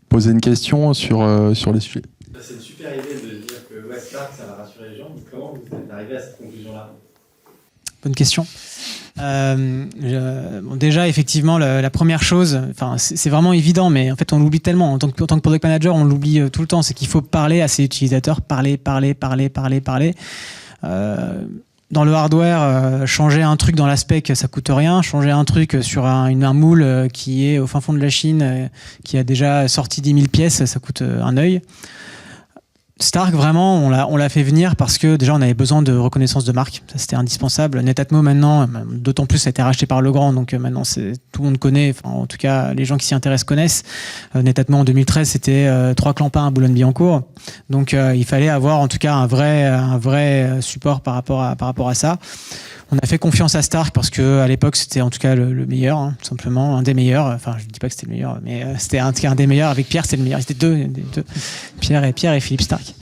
poser une question sur les sujets? C'est une super idée de dire que Stark, ça va rassurer les gens. Mais comment vous êtes arrivé à cette conclusion-là? Bonne question. Déjà, effectivement, la première chose, c'est vraiment évident, mais en fait, on l'oublie tellement. En tant que product manager, on l'oublie tout le temps. C'est qu'il faut parler à ses utilisateurs, parler. Dans le hardware, changer un truc dans la spec, ça coûte rien. Changer un truc sur un moule qui est au fin fond de la Chine, qui a déjà sorti 10 000 pièces, ça coûte un œil. Stark, vraiment, on l'a fait venir parce que déjà on avait besoin de reconnaissance de marque, ça c'était indispensable. Netatmo maintenant, d'autant plus, ça a été racheté par Legrand, donc maintenant tout le monde connaît, en tout cas les gens qui s'y intéressent connaissent. Netatmo en 2013 c'était 3 clampins à Boulogne-Billancourt, donc il fallait avoir en tout cas un vrai support par rapport à ça. On a fait confiance à Stark parce que à l'époque c'était en tout cas le meilleur, tout simplement, un des meilleurs. Enfin, je ne dis pas que c'était le meilleur, mais c'était un des meilleurs. Avec Pierre, c'était le meilleur. C'était deux. Pierre et Philippe Stark.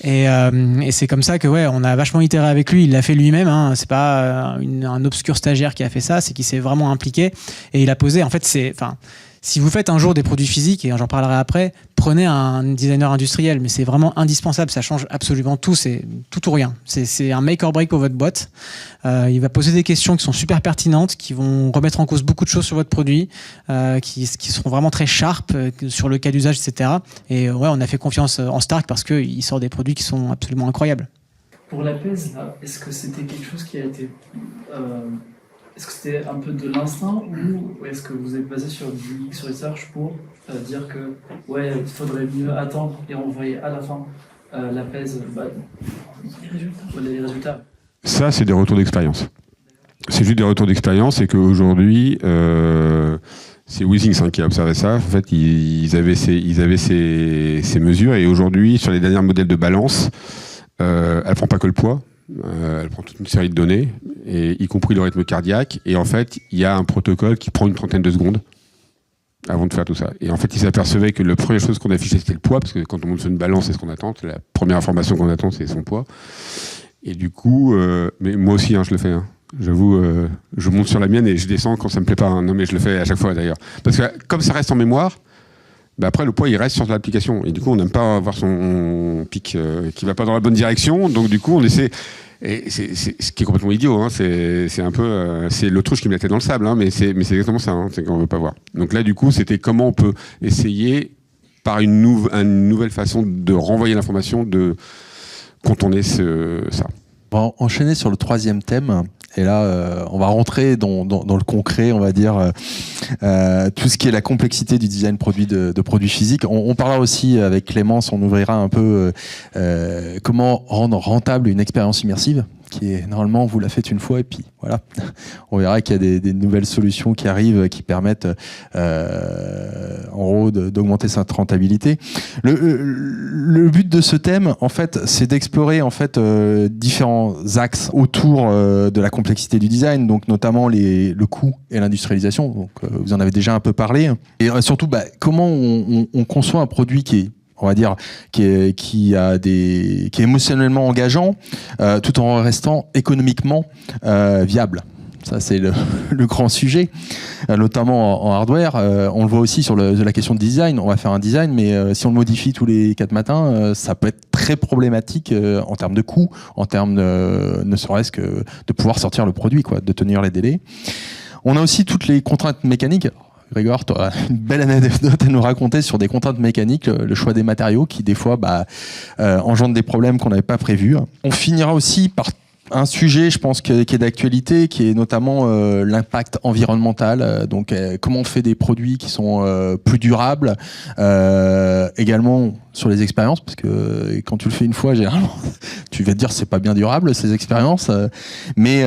Et c'est comme ça que on a vachement itéré avec lui. Il l'a fait lui-même. C'est pas un obscur stagiaire qui a fait ça. C'est qu'il s'est vraiment impliqué et il a posé. En fait, si vous faites un jour des produits physiques, et j'en parlerai après, prenez un designer industriel, mais c'est vraiment indispensable, ça change absolument tout, c'est tout ou rien. C'est un make or break pour votre boîte. Il va poser des questions qui sont super pertinentes, qui vont remettre en cause beaucoup de choses sur votre produit, qui seront vraiment très sharp sur le cas d'usage, etc. Et on a fait confiance en Stark parce qu'il sort des produits qui sont absolument incroyables. Pour la PES, là, est-ce que c'était quelque chose qui a été... Est-ce que c'était un peu de l'instinct ou est-ce que vous êtes basé sur du UX research pour dire que il faudrait mieux attendre et envoyer à la fin la PES les résultats? Ça, c'est des retours d'expérience. C'est juste des retours d'expérience et qu'aujourd'hui, c'est Withings qui a observé ça. En fait, ils avaient ces mesures et aujourd'hui, sur les derniers modèles de balance, elle ne prend pas que le poids. Elle prend toute une série de données, y compris le rythme cardiaque. Et en fait, il y a un protocole qui prend une trentaine de secondes avant de faire tout ça. Et en fait, ils s'apercevaient que la première chose qu'on affichait, c'était le poids, parce que quand on monte sur une balance, c'est ce qu'on attend. La première information qu'on attend, c'est son poids. Et du coup, mais moi aussi, je le fais. J'avoue, je monte sur la mienne et je descends quand ça me plaît pas. Non, mais je le fais à chaque fois d'ailleurs. Parce que comme ça reste en mémoire, après, le poids, il reste sur l'application. Et du coup, on n'aime pas avoir son pic qui va pas dans la bonne direction. Donc, du coup, on essaie... Et c'est ce qui est complètement idiot. C'est un peu... c'est l'autruche qui met la tête dans le sable. Mais c'est exactement ça. C'est qu'on veut pas voir. Donc là, du coup, c'était comment on peut essayer, par une nouvelle façon de renvoyer l'information, de contourner ça. On va enchaîner sur le troisième thème. Et là, on va rentrer dans le concret, on va dire, tout ce qui est la complexité du design produit de produits physiques. On parlera aussi avec Clémence, on ouvrira un peu comment rendre rentable une expérience immersive. qui est normalement vous la faites une fois et puis voilà. On verra qu'il y a des nouvelles solutions qui arrivent qui permettent en gros d'augmenter sa rentabilité. Le but de ce thème, en fait, c'est d'explorer en fait différents axes autour de la complexité du design, donc notamment le coût et l'industrialisation. Donc vous en avez déjà un peu parlé. Et surtout, comment on conçoit un produit qui est, on va dire, qui est émotionnellement engageant, tout en restant économiquement viable. Ça, c'est le grand sujet, notamment en hardware. On le voit aussi sur la question de design. On va faire un design, mais si on le modifie tous les 4 matins, ça peut être très problématique en termes de coût, en termes ne serait-ce que de pouvoir sortir le produit, quoi, de tenir les délais. On a aussi toutes les contraintes mécaniques. Grégoire, tu as une belle anecdote à nous raconter sur des contraintes mécaniques, le choix des matériaux qui, des fois, engendre des problèmes qu'on n'avait pas prévus. On finira aussi par un sujet, je pense, qui est d'actualité, qui est notamment l'impact environnemental. Donc, comment on fait des produits qui sont plus durables, également sur les expériences, parce que quand tu le fais une fois, généralement, tu vas te dire c'est pas bien durable ces expériences. Mais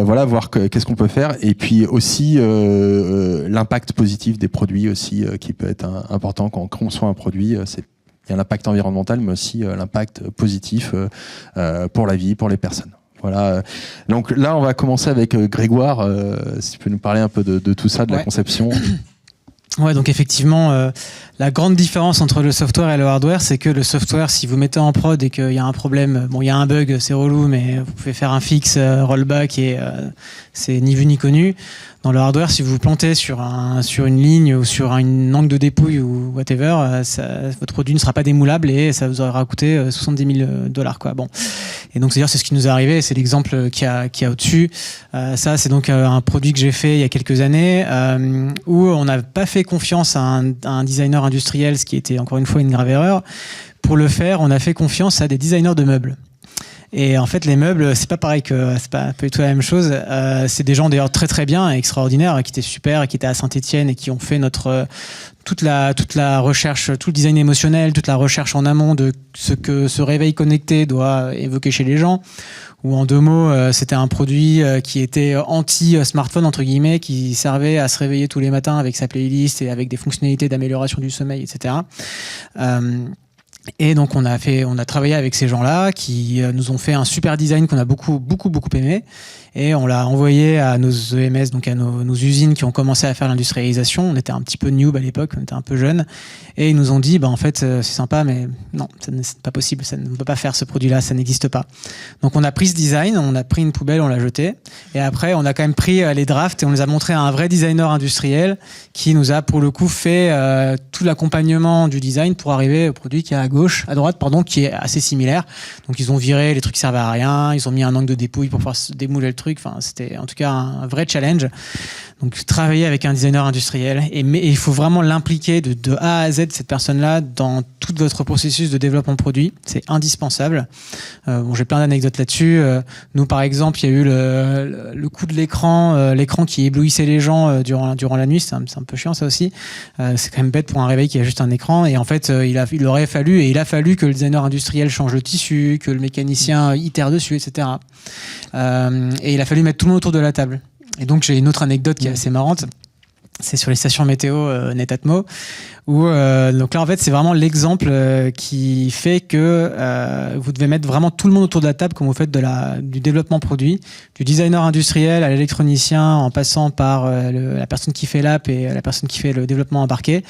voilà, voir qu'est-ce qu'on peut faire, et puis aussi l'impact positif des produits aussi, qui peut être important quand on conçoit un produit. Il y a l'impact environnemental, mais aussi l'impact positif pour la vie, pour les personnes. Voilà. Donc là, on va commencer avec Grégoire. Si tu peux nous parler un peu de tout ça, de la conception. Ouais, donc effectivement, la grande différence entre le software et le hardware, c'est que le software, si vous mettez en prod et qu'il y a un problème, bon, il y a un bug, c'est relou, mais vous pouvez faire un fixe, rollback et c'est ni vu ni connu. Dans le hardware, si vous vous plantez sur une ligne ou sur une angle de dépouille ou whatever, votre produit ne sera pas démoulable et ça vous aura coûté $70 000, quoi. Bon. Et donc, c'est ce qui nous est arrivé. C'est l'exemple qu'il y a au-dessus. Ça, c'est donc un produit que j'ai fait il y a quelques années où on n'a pas fait confiance à un designer industriel, ce qui était encore une fois une grave erreur. Pour le faire, on a fait confiance à des designers de meubles. Et en fait, les meubles, c'est pas pareil c'est pas du tout la même chose. C'est des gens d'ailleurs très très bien, extraordinaires, qui étaient super, qui étaient à Saint-Étienne et qui ont fait toute la recherche, tout le design émotionnel, toute la recherche en amont de ce que ce réveil connecté doit évoquer chez les gens. Ou en 2 mots, c'était un produit qui était anti-smartphone, entre guillemets, qui servait à se réveiller tous les matins avec sa playlist et avec des fonctionnalités d'amélioration du sommeil, etc. Et donc on a travaillé avec ces gens-là qui nous ont fait un super design qu'on a beaucoup aimé, et on l'a envoyé à nos EMS, donc à nos usines qui ont commencé à faire l'industrialisation. On était un petit peu noob à l'époque, on était un peu jeunes, et ils nous ont dit en fait c'est sympa, mais non, c'est pas possible, ça ne peut pas faire ce produit-là, ça n'existe pas. Donc on a pris ce design, on a pris une poubelle, on l'a jeté, et après on a quand même pris les drafts et on les a montrés à un vrai designer industriel qui nous a pour le coup fait tout l'accompagnement du design pour arriver au produit qui est à droite, qui est assez similaire. Donc ils ont viré les trucs qui servaient à rien, ils ont mis un angle de dépouille pour pouvoir démouler le truc. Enfin, c'était en tout cas un vrai challenge. Donc travailler avec un designer industriel, mais il faut vraiment l'impliquer de A à Z, cette personne-là, dans tout votre processus de développement produit. C'est indispensable. J'ai plein d'anecdotes là-dessus. Nous, par exemple, il y a eu le coup de l'écran qui éblouissait les gens durant la nuit. C'est un peu chiant, ça aussi. C'est quand même bête pour un réveil qui a juste un écran. Et en fait, il a fallu que le designer industriel change le tissu, que le mécanicien itère dessus, etc. Et il a fallu mettre tout le monde autour de la table. Et donc j'ai une autre anecdote qui est assez marrante. C'est sur les stations météo Netatmo, où donc là en fait c'est vraiment l'exemple qui fait que vous devez mettre vraiment tout le monde autour de la table, comme vous faites du développement produit, du designer industriel à l'électronicien, en passant par la personne qui fait l'app et la personne qui fait le développement embarqué.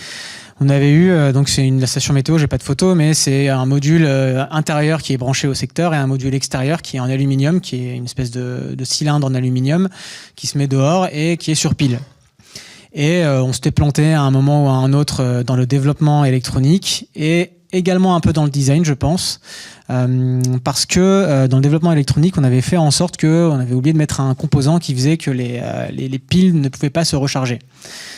On avait eu, donc c'est la station météo, j'ai pas de photo, mais c'est un module intérieur qui est branché au secteur et un module extérieur qui est en aluminium, qui est une espèce de cylindre en aluminium qui se met dehors et qui est sur pile. Et on s'était planté à un moment ou à un autre dans le développement électronique et également un peu dans le design, je pense, parce que dans le développement électronique, on avait fait en sorte qu'on avait oublié de mettre un composant qui faisait que les piles ne pouvaient pas se recharger.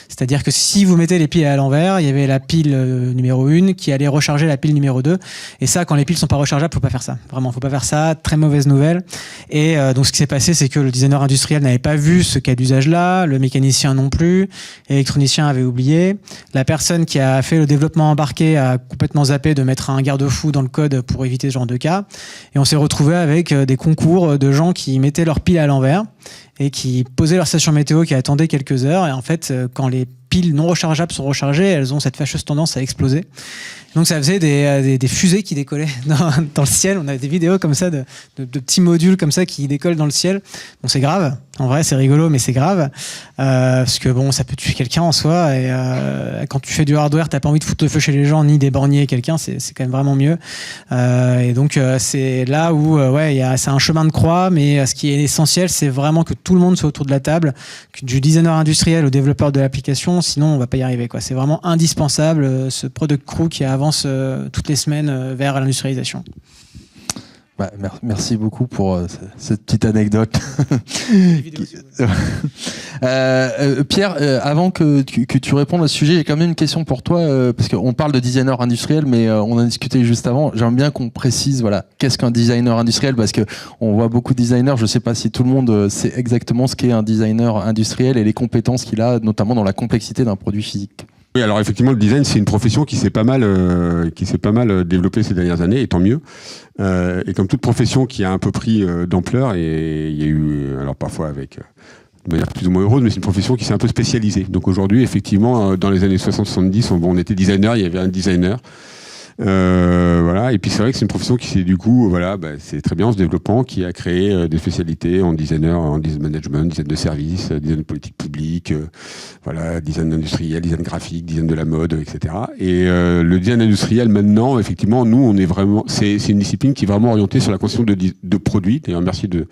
C'est-à-dire que si vous mettez les piles à l'envers, il y avait la pile numéro 1 qui allait recharger la pile numéro 2. Et ça, quand les piles sont pas rechargeables, faut pas faire ça. Vraiment, faut pas faire ça. Très mauvaise nouvelle. Et donc, ce qui s'est passé, c'est que le designer industriel n'avait pas vu ce cas d'usage-là, le mécanicien non plus, l'électronicien avait oublié. La personne qui a fait le développement embarqué a complètement zappé tapait de mettre un garde-fou dans le code pour éviter ce genre de cas. Et on s'est retrouvé avec des concours de gens qui mettaient leur pile à l'envers et qui posaient leur station météo, qui attendaient quelques heures. Et en fait, quand les piles non rechargeables sont rechargées, elles ont cette fâcheuse tendance à exploser. Donc ça faisait des fusées qui décollaient dans le ciel. On avait des vidéos comme ça de petits modules comme ça qui décollent dans le ciel. Bon, c'est grave. En vrai, c'est rigolo, mais c'est grave. Parce que bon, ça peut tuer quelqu'un en soi. Et quand tu fais du hardware, t'as pas envie de foutre le feu chez les gens ni d'éborgner quelqu'un. C'est quand même vraiment mieux. Et donc c'est là où c'est un chemin de croix. Mais ce qui est essentiel, c'est vraiment que tout le monde soit autour de la table, du designer industriel au développeur de l'application. Sinon, on va pas y arriver, quoi. C'est vraiment indispensable, ce product crew qui avance toutes les semaines vers l'industrialisation. Merci beaucoup pour cette petite anecdote. Pierre, avant que tu répondes à ce sujet, j'ai quand même une question pour toi, parce qu'on parle de designer industriel, mais on a discuté juste avant. J'aimerais bien qu'on précise, voilà, qu'est-ce qu'un designer industriel, parce que on voit beaucoup de designers. Je ne sais pas si tout le monde sait exactement ce qu'est un designer industriel et les compétences qu'il a, notamment dans la complexité d'un produit physique. Oui, alors effectivement, le design, c'est une profession qui s'est pas mal développée ces dernières années, et tant mieux. Et comme toute profession qui a un peu pris d'ampleur, et il y a eu, alors parfois avec de manière plus ou moins heureuse, mais c'est une profession qui s'est un peu spécialisée. Donc aujourd'hui, effectivement, dans les années 60-70, on était designer, il y avait un designer. Voilà. Et puis c'est vrai que c'est une profession qui s'est du coup, c'est très bien en se développant, qui a créé des spécialités en designer, en design management, design de service, design de politique publique, design industriel, design graphique, design de la mode, etc. Et le design industriel maintenant, effectivement, nous on est vraiment, c'est une discipline qui est vraiment orientée sur la conception de produits. D'ailleurs, merci du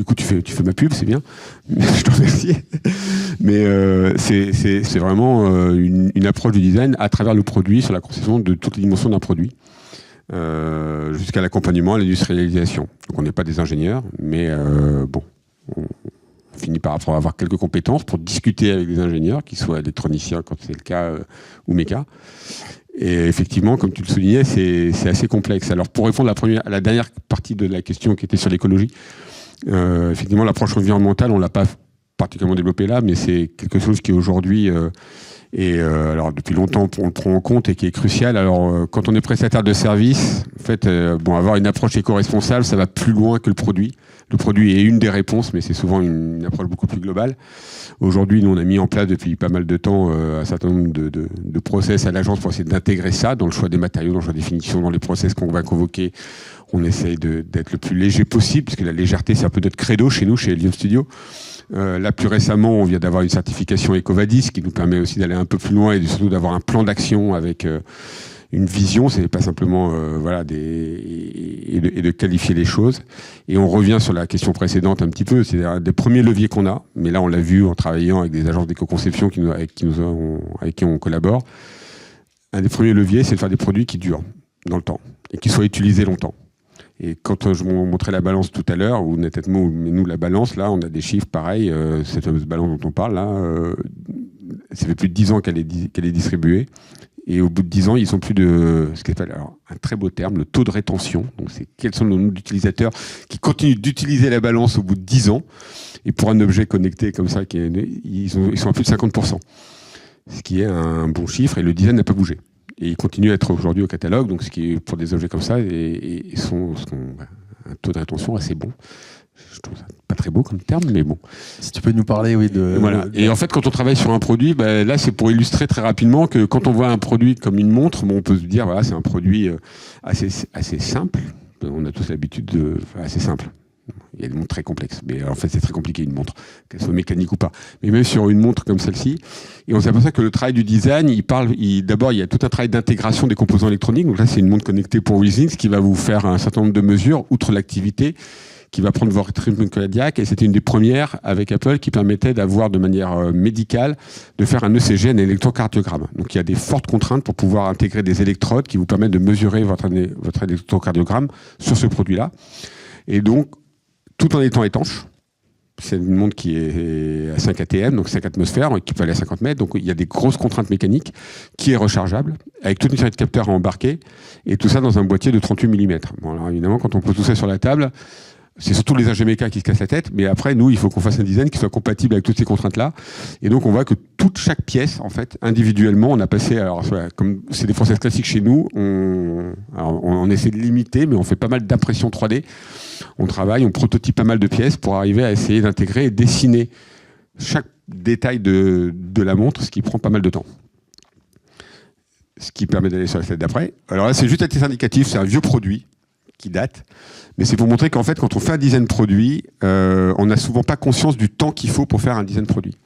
coup tu fais ma pub, c'est bien. Je te remercie. Mais c'est vraiment une approche du design à travers le produit, sur la conception de toutes les dimensions d'un produit, jusqu'à l'accompagnement, à l'industrialisation. Donc on n'est pas des ingénieurs, mais on finit par avoir quelques compétences pour discuter avec des ingénieurs, qu'ils soient électroniciens quand c'est le cas, ou méca. Et effectivement, comme tu le soulignais, c'est assez complexe. Alors pour répondre à la dernière partie de la question qui était sur l'écologie, effectivement l'approche environnementale, on l'a pas particulièrement développée là, mais c'est quelque chose qui aujourd'hui alors depuis longtemps on le prend en compte et qui est crucial. Alors quand on est prestataire de service, en fait, avoir une approche éco-responsable, ça va plus loin que le produit. Le produit est une des réponses, mais c'est souvent une approche beaucoup plus globale. Aujourd'hui, nous on a mis en place depuis pas mal de temps un certain nombre de process à l'agence pour essayer d'intégrer ça dans le choix des matériaux, dans le choix des finitions, dans les process qu'on va convoquer. On essaye d'être le plus léger possible, parce que la légèreté c'est un peu notre credo chez nous, chez Helium Studio. Là, plus récemment, on vient d'avoir une certification EcoVadis qui nous permet aussi d'aller un peu plus loin et surtout d'avoir un plan d'action avec une vision. C'est pas simplement et de qualifier les choses. Et on revient sur la question précédente un petit peu. C'est des premiers leviers qu'on a, mais là, on l'a vu en travaillant avec des agences d'éco-conception avec qui on collabore. Un des premiers leviers, c'est de faire des produits qui durent dans le temps et qui soient utilisés longtemps. Et quand je vous montrais la balance tout à l'heure, ou nettement, mais nous, la balance, là, on a des chiffres pareils. Cette fameuse balance dont on parle, là, ça fait plus de 10 ans qu'elle est distribuée. Et au bout de 10 ans, ils sont plus de ce qu'on appelle alors, un très beau terme, le taux de rétention. Donc, c'est quels sont nos nombres d'utilisateurs qui continuent d'utiliser la balance au bout de 10 ans. Et pour un objet connecté comme ça, ils sont à plus de 50%. Ce qui est un bon chiffre, et le design n'a pas bougé. Et il continue à être aujourd'hui au catalogue, donc ce qui est pour des objets comme ça, et sont un taux de rétention assez bon. Je trouve ça pas très beau comme terme, mais bon. Si tu peux nous parler, oui, de... Voilà. Et en fait, quand on travaille sur un produit, là, c'est pour illustrer très rapidement que quand on voit un produit comme une montre, on peut se dire, voilà, c'est un produit assez simple. On a tous l'habitude de... assez simple. Il y a des montres très complexes, mais en fait c'est très compliqué une montre, qu'elle soit mécanique ou pas. Mais même sur une montre comme celle-ci, et on s'aperçoit que le travail du design, d'abord il y a tout un travail d'intégration des composants électroniques. Donc là c'est une montre connectée pour Wheezings qui va vous faire un certain nombre de mesures, outre l'activité, qui va prendre votre rythme cardiaque. Et c'était une des premières avec Apple qui permettait d'avoir de manière médicale de faire un ECG, un électrocardiogramme. Donc il y a des fortes contraintes pour pouvoir intégrer des électrodes qui vous permettent de mesurer votre électrocardiogramme sur ce produit-là. Et donc tout en étant étanche. C'est une montre qui est à 5 ATM, donc 5 atmosphères, qui peut aller à 50 mètres. Donc il y a des grosses contraintes mécaniques, qui est rechargeable, avec toute une série de capteurs à embarquer, et tout ça dans un boîtier de 38 mm. Bon, alors évidemment, quand on pose tout ça sur la table, c'est surtout les ingénieurs méca qui se cassent la tête, mais après, nous, il faut qu'on fasse un design qui soit compatible avec toutes ces contraintes-là. Et donc, on voit que chaque pièce, en fait, individuellement, on a passé, alors, comme c'est des process classiques chez nous, on essaie de limiter, mais on fait pas mal d'impression 3D. On travaille, on prototype pas mal de pièces pour arriver à essayer d'intégrer et dessiner chaque détail de la montre, ce qui prend pas mal de temps. Ce qui permet d'aller sur la slide d'après. Alors là, c'est juste à titre indicatif, c'est un vieux produit qui date, mais c'est pour montrer qu'en fait, quand on fait un design produit, on n'a souvent pas conscience du temps qu'il faut pour faire un design produit.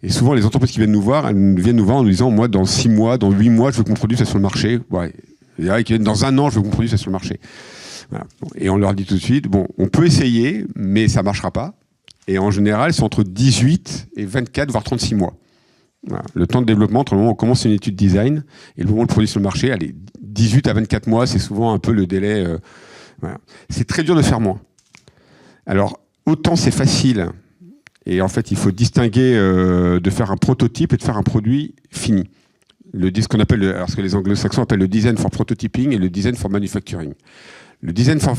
Et souvent, les entreprises qui viennent nous voir, elles viennent nous voir en nous disant, moi, dans 6 mois, dans 8 mois, je veux que mon produit soit sur le marché. Ouais. Il y a qui viennent dans 1 an, je veux que mon produit soit sur le marché. Voilà. Et on leur dit tout de suite, bon, on peut essayer, mais ça marchera pas. Et en général, c'est entre 18 et 24, voire 36 mois. Voilà. Le temps de développement, entre le moment où on commence une étude design et le moment où le produit est sur le marché, allez, 18 à 24 mois, c'est souvent un peu le délai. Voilà. C'est très dur de faire moins. Alors, autant c'est facile, et en fait, il faut distinguer de faire un prototype et de faire un produit fini. Ce qu'on appelle, alors ce que les anglo-saxons appellent le design for prototyping et le design for manufacturing. Le design for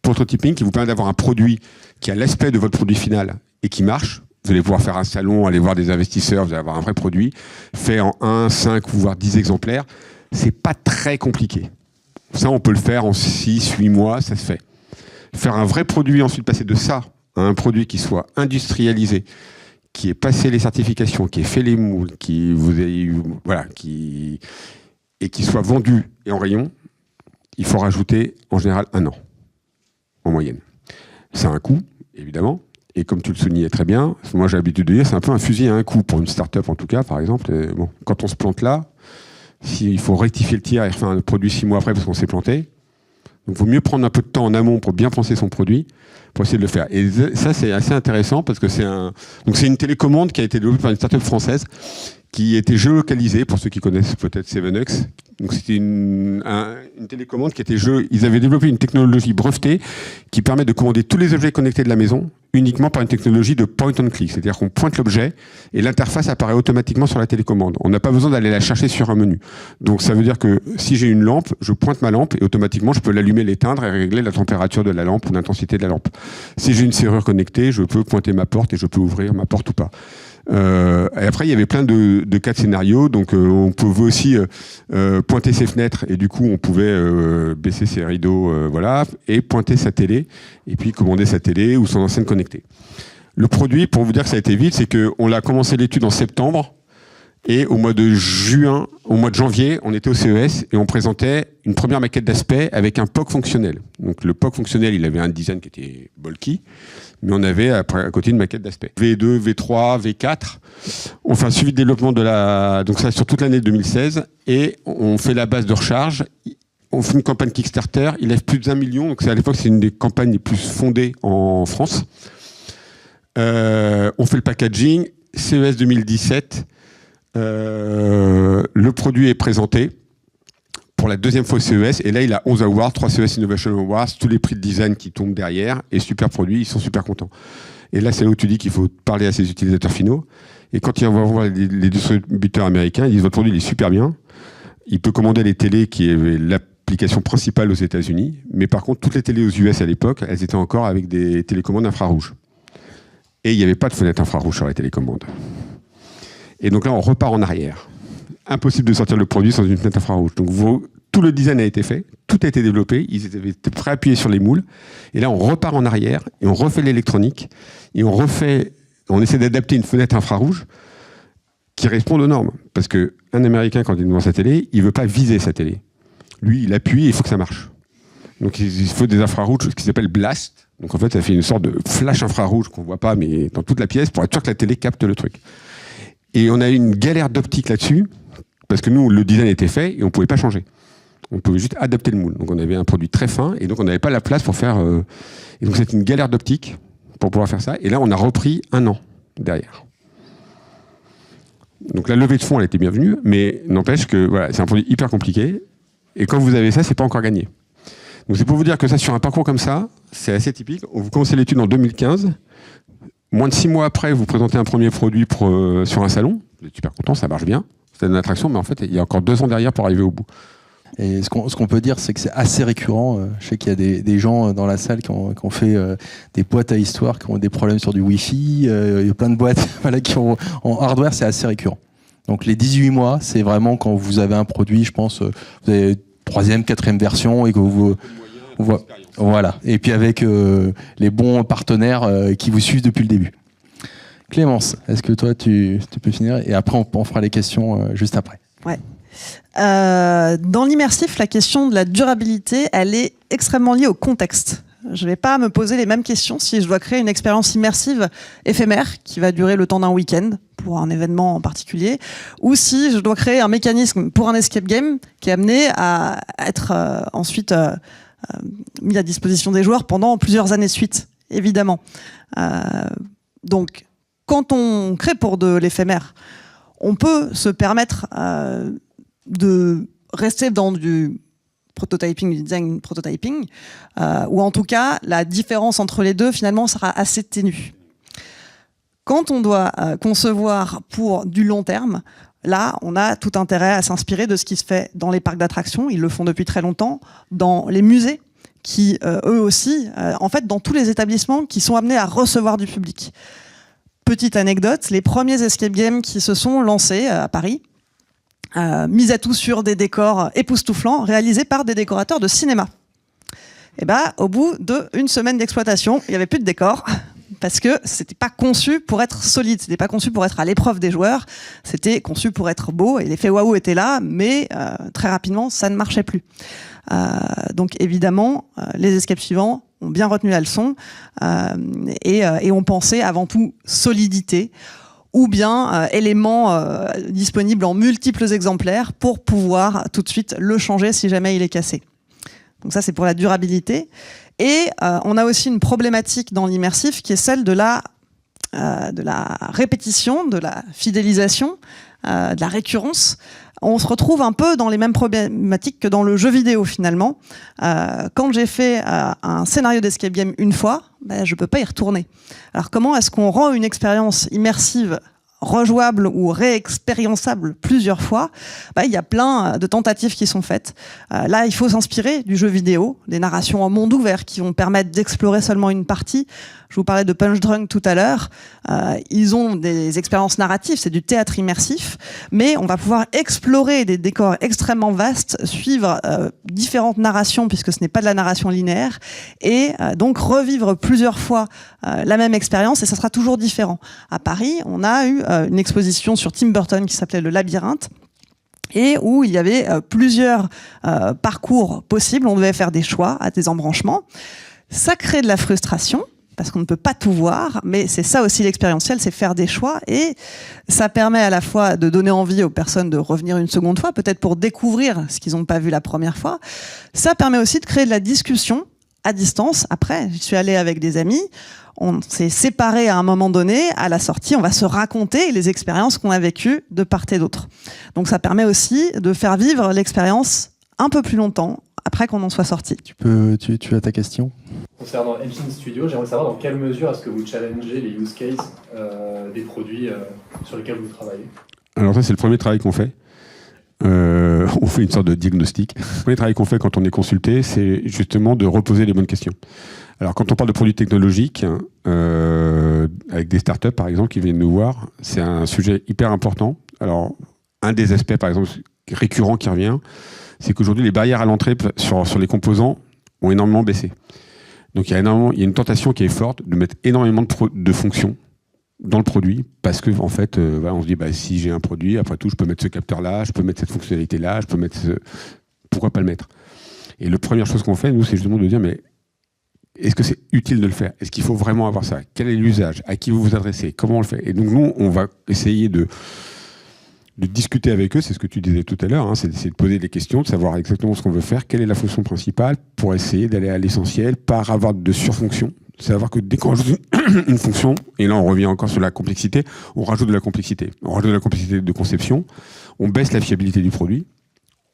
prototyping qui vous permet d'avoir un produit qui a l'aspect de votre produit final et qui marche. Vous allez pouvoir faire un salon, aller voir des investisseurs, vous allez avoir un vrai produit, fait en 1, 5, voire 10 exemplaires. C'est pas très compliqué. Ça, on peut le faire en 6, 8 mois, ça se fait. Faire un vrai produit, ensuite passer de ça à un produit qui soit industrialisé, qui ait passé les certifications, qui ait fait les moules, qui soit vendu et en rayon, il faut rajouter en général 1 an, en moyenne. C'est un coût, évidemment. Et comme tu le soulignais très bien, moi j'ai l'habitude de dire, c'est un peu un fusil à un coup pour une start-up en tout cas, par exemple. Et bon, quand on se plante là, il faut rectifier le tir et refaire un produit 6 mois après parce qu'on s'est planté. Donc il vaut mieux prendre un peu de temps en amont pour bien penser son produit, pour essayer de le faire. Et ça c'est assez intéressant parce que c'est une télécommande qui a été développée par une start-up française qui était géolocalisée, pour ceux qui connaissent peut-être 7X. Donc c'était une télécommande qui était ils avaient développé une technologie brevetée qui permet de commander tous les objets connectés de la maison uniquement par une technologie de point and click, c'est-à-dire qu'on pointe l'objet et l'interface apparaît automatiquement sur la télécommande. On n'a pas besoin d'aller la chercher sur un menu. Donc ça veut dire que si j'ai une lampe, je pointe ma lampe et automatiquement je peux l'allumer, l'éteindre et régler la température de la lampe ou l'intensité de la lampe. Si j'ai une serrure connectée, je peux pointer ma porte et je peux ouvrir ma porte ou pas. Et après, il y avait plein de cas de scénarios. Donc, on pouvait aussi pointer ses fenêtres et du coup, on pouvait baisser ses rideaux, voilà, et pointer sa télé et puis commander sa télé ou son enceinte connectée. Le produit, pour vous dire que ça a été vite, c'est qu'on l'a commencé l'étude en septembre et au mois de janvier, on était au CES et on présentait une première maquette d'aspect avec un POC fonctionnel. Donc, le POC fonctionnel, il avait un design qui était bulky. Mais on avait à côté une maquette d'aspect. V2, V3, V4. On fait un suivi de développement donc ça sur toute l'année 2016, et on fait la base de recharge. On fait une campagne Kickstarter, il lève plus de 1 million, donc à l'époque c'est une des campagnes les plus fondées en France. On fait le packaging, CES 2017, le produit est présenté pour la 2e fois au CES, et là il a 11 awards, 3 CES Innovation Awards, tous les prix de design qui tombent derrière, et super produit, ils sont super contents. Et là c'est là où tu dis qu'il faut parler à ses utilisateurs finaux, et quand ils vont voir les distributeurs américains, ils disent votre produit il est super bien, il peut commander les télés qui est l'application principale aux États-Unis, mais par contre toutes les télés aux US à l'époque, elles étaient encore avec des télécommandes infrarouges. Et il n'y avait pas de fenêtre infrarouge sur les télécommandes. Et donc là on repart en arrière. Impossible de sortir le produit sans une fenêtre infrarouge. Donc tout le design a été fait, tout a été développé, ils étaient prêts à appuyer sur les moules, et là on repart en arrière, et on refait l'électronique, et on essaie d'adapter une fenêtre infrarouge qui réponde aux normes. Parce qu'un Américain, quand il est devant sa télé, il ne veut pas viser sa télé. Lui, il appuie et il faut que ça marche. Donc il faut des infrarouges qui s'appellent blast. Donc en fait, ça fait une sorte de flash infrarouge qu'on ne voit pas, mais dans toute la pièce, pour être sûr que la télé capte le truc. Et on a eu une galère d'optique là-dessus, parce que nous, le design était fait et on ne pouvait pas changer. On pouvait juste adapter le moule. Donc on avait un produit très fin et donc on n'avait pas la place pour faire... Et donc c'était une galère d'optique pour pouvoir faire ça. Et là, on a repris 1 an derrière. Donc la levée de fonds, elle était bienvenue, mais n'empêche que voilà, c'est un produit hyper compliqué. Et quand vous avez ça, c'est pas encore gagné. Donc c'est pour vous dire que ça, sur un parcours comme ça, c'est assez typique. Vous commencez l'étude en 2015. Moins de 6 mois après, vous présentez un premier produit sur un salon. Vous êtes super content, ça marche bien. C'est une attraction, mais en fait, il y a encore 2 ans derrière pour arriver au bout. Et ce qu'on peut dire, c'est que c'est assez récurrent. Je sais qu'il y a des gens dans la salle qui ont fait des boîtes à histoire, qui ont des problèmes sur du Wi-Fi. Il y a plein de boîtes voilà, qui ont en hardware, c'est assez récurrent. Donc les 18 mois, c'est vraiment quand vous avez un produit, je pense, vous avez 3e, 4e version et que vous voilà. Et puis avec les bons partenaires qui vous suivent depuis le début. Clémence, est-ce que toi tu peux finir et après on fera les questions juste après. Ouais. Dans l'immersif, la question de la durabilité, elle est extrêmement liée au contexte. Je ne vais pas me poser les mêmes questions si je dois créer une expérience immersive éphémère qui va durer le temps d'un week-end pour un événement en particulier, ou si je dois créer un mécanisme pour un escape game qui est amené à être ensuite mis à disposition des joueurs pendant plusieurs années de suite, évidemment. Donc, quand on crée pour de l'éphémère, on peut se permettre de rester dans du prototyping, du design prototyping, ou en tout cas, la différence entre les deux, finalement, sera assez ténue. Quand on doit concevoir pour du long terme, là, on a tout intérêt à s'inspirer de ce qui se fait dans les parcs d'attractions, ils le font depuis très longtemps, dans les musées, qui, eux aussi, en fait, dans tous les établissements qui sont amenés à recevoir du public. Petite anecdote, les premiers escape games qui se sont lancés à Paris, mis à tout sur des décors époustouflants, réalisés par des décorateurs de cinéma. Et au bout d'une semaine d'exploitation, il n'y avait plus de décor, parce que c'était pas conçu pour être solide, c'était pas conçu pour être à l'épreuve des joueurs, c'était conçu pour être beau, et l'effet waouh était là, mais très rapidement, ça ne marchait plus. Donc évidemment, les escapes suivants ont bien retenu la leçon et ont pensé avant tout solidité, ou bien éléments disponibles en multiples exemplaires pour pouvoir tout de suite le changer si jamais il est cassé. Donc ça, c'est pour la durabilité. Et on a aussi une problématique dans l'immersif qui est celle de la répétition, de la fidélisation, de la récurrence. On se retrouve un peu dans les mêmes problématiques que dans le jeu vidéo finalement. Quand j'ai fait un scénario d'escape game une fois, je peux pas y retourner. Alors comment est-ce qu'on rend une expérience immersive rejouable ou réexpériençable plusieurs fois? Il y a plein de tentatives qui sont faites. Là, il faut s'inspirer du jeu vidéo, des narrations en monde ouvert qui vont permettre d'explorer seulement une partie. Je vous parlais de Punch Drunk tout à l'heure. Ils ont des expériences narratives, c'est du théâtre immersif, mais on va pouvoir explorer des décors extrêmement vastes, suivre différentes narrations, puisque ce n'est pas de la narration linéaire, et donc revivre plusieurs fois la même expérience, et ça sera toujours différent. À Paris, on a eu une exposition sur Tim Burton qui s'appelait Le Labyrinthe, et où il y avait plusieurs parcours possibles. On devait faire des choix à des embranchements. Ça crée de la frustration, parce qu'on ne peut pas tout voir, mais c'est ça aussi l'expérientiel, c'est faire des choix, et ça permet à la fois de donner envie aux personnes de revenir une seconde fois, peut-être pour découvrir ce qu'ils n'ont pas vu la première fois. Ça permet aussi de créer de la discussion à distance. Après, je suis allée avec des amis, on s'est séparés à un moment donné, à la sortie, on va se raconter les expériences qu'on a vécues de part et d'autre. Donc ça permet aussi de faire vivre l'expérience un peu plus longtemps, après qu'on en soit sorti. Tu as ta question ? Concernant Engine Studio, j'aimerais savoir dans quelle mesure est-ce que vous challengez les use cases des produits sur lesquels vous travaillez. Alors ça, c'est le premier travail qu'on fait. On fait une sorte de diagnostic. Le premier travail qu'on fait quand on est consulté, c'est justement de reposer les bonnes questions. Alors quand on parle de produits technologiques, avec des startups par exemple qui viennent nous voir, c'est un sujet hyper important. Alors un des aspects par exemple récurrent qui revient, c'est qu'aujourd'hui les barrières à l'entrée sur les composants ont énormément baissé. Donc il y a une tentation qui est forte de mettre énormément de fonctions dans le produit, parce que en fait, on se dit si j'ai un produit, après tout, je peux mettre ce capteur-là, je peux mettre cette fonctionnalité-là, je peux mettre pourquoi pas le mettre. Et la première chose qu'on fait, nous, c'est justement de dire mais est-ce que c'est utile de le faire ? Est-ce qu'il faut vraiment avoir ça ? Quel est l'usage ? À qui vous vous adressez ? Comment on le fait ? Et donc nous, on va essayer de discuter avec eux, c'est ce que tu disais tout à l'heure, c'est d'essayer de poser des questions, de savoir exactement ce qu'on veut faire, quelle est la fonction principale, pour essayer d'aller à l'essentiel, pas avoir de surfonction. Savoir que dès qu'on rajoute une fonction, et là on revient encore sur la complexité, on rajoute de la complexité. On rajoute de la complexité de conception, on baisse la fiabilité du produit,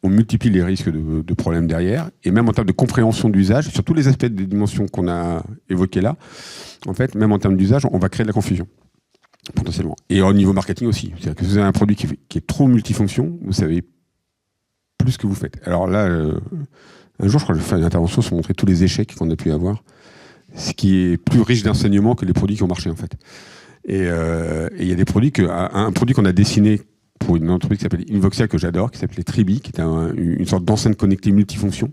on multiplie les risques de problèmes derrière, et même en termes de compréhension d'usage, sur tous les aspects des dimensions qu'on a évoquées là, en fait, même en termes d'usage, on va créer de la confusion. Potentiellement. Et au niveau marketing aussi. C'est-à-dire que si vous avez un produit qui est trop multifonction, vous savez plus ce que vous faites. Alors là, un jour, je crois que je vais faire une intervention sur montrer tous les échecs qu'on a pu avoir, ce qui est plus riche d'enseignements que les produits qui ont marché en fait. Et il y a des produits un produit qu'on a dessiné pour une entreprise qui s'appelle Invoxia, que j'adore, qui s'appelait Tribi, qui était une sorte d'enceinte connectée multifonction.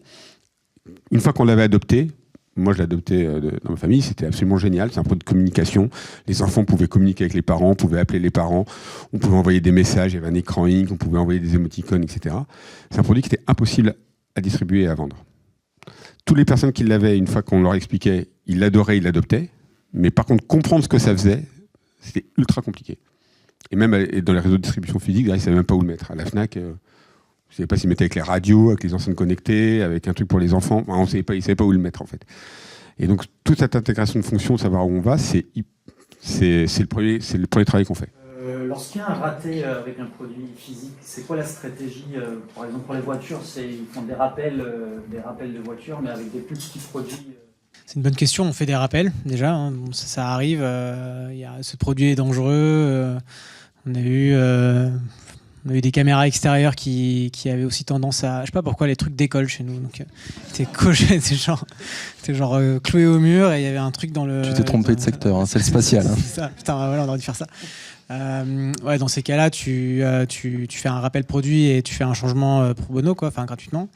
Une fois qu'on l'avait adopté, moi je l'ai adopté dans ma famille, c'était absolument génial. C'est un produit de communication. Les enfants pouvaient communiquer avec les parents, pouvaient appeler les parents, on pouvait envoyer des messages, il y avait un écran Ink, on pouvait envoyer des émoticônes, etc. C'est un produit qui était impossible à distribuer et à vendre. Toutes les personnes qui l'avaient, une fois qu'on leur expliquait, ils l'adoraient, ils l'adoptaient. Mais par contre, comprendre ce que ça faisait, c'était ultra compliqué. Et même dans les réseaux de distribution physique, ils ne savaient même pas où le mettre. À la FNAC, je ne savais pas s'ils mettaient avec les radios, avec les enceintes connectées, avec un truc pour les enfants. Enfin, ils ne savaient pas où le mettre, en fait. Et donc, toute cette intégration de fonctions, savoir où on va, c'est le premier travail qu'on fait. Lorsqu'il y a un raté avec un produit physique, c'est quoi la stratégie? Par exemple, pour les voitures, ils font des rappels de voitures, mais avec des plus petits produits. C'est une bonne question. On fait des rappels déjà. Hein. Bon, ça arrive. Ce produit est dangereux. On a eu des caméras extérieures qui avaient aussi tendance à. Je sais pas pourquoi les trucs décollent chez nous. Donc c'était genre cloué au mur et il y avait un truc dans le. Tu t'es trompé de secteur. Hein, c'est le spatial. Hein. C'est ça. Putain, voilà, on aurait dû faire ça. Ouais, dans ces cas-là, tu fais un rappel produit et tu fais un changement pro bono, quoi, enfin gratuitement.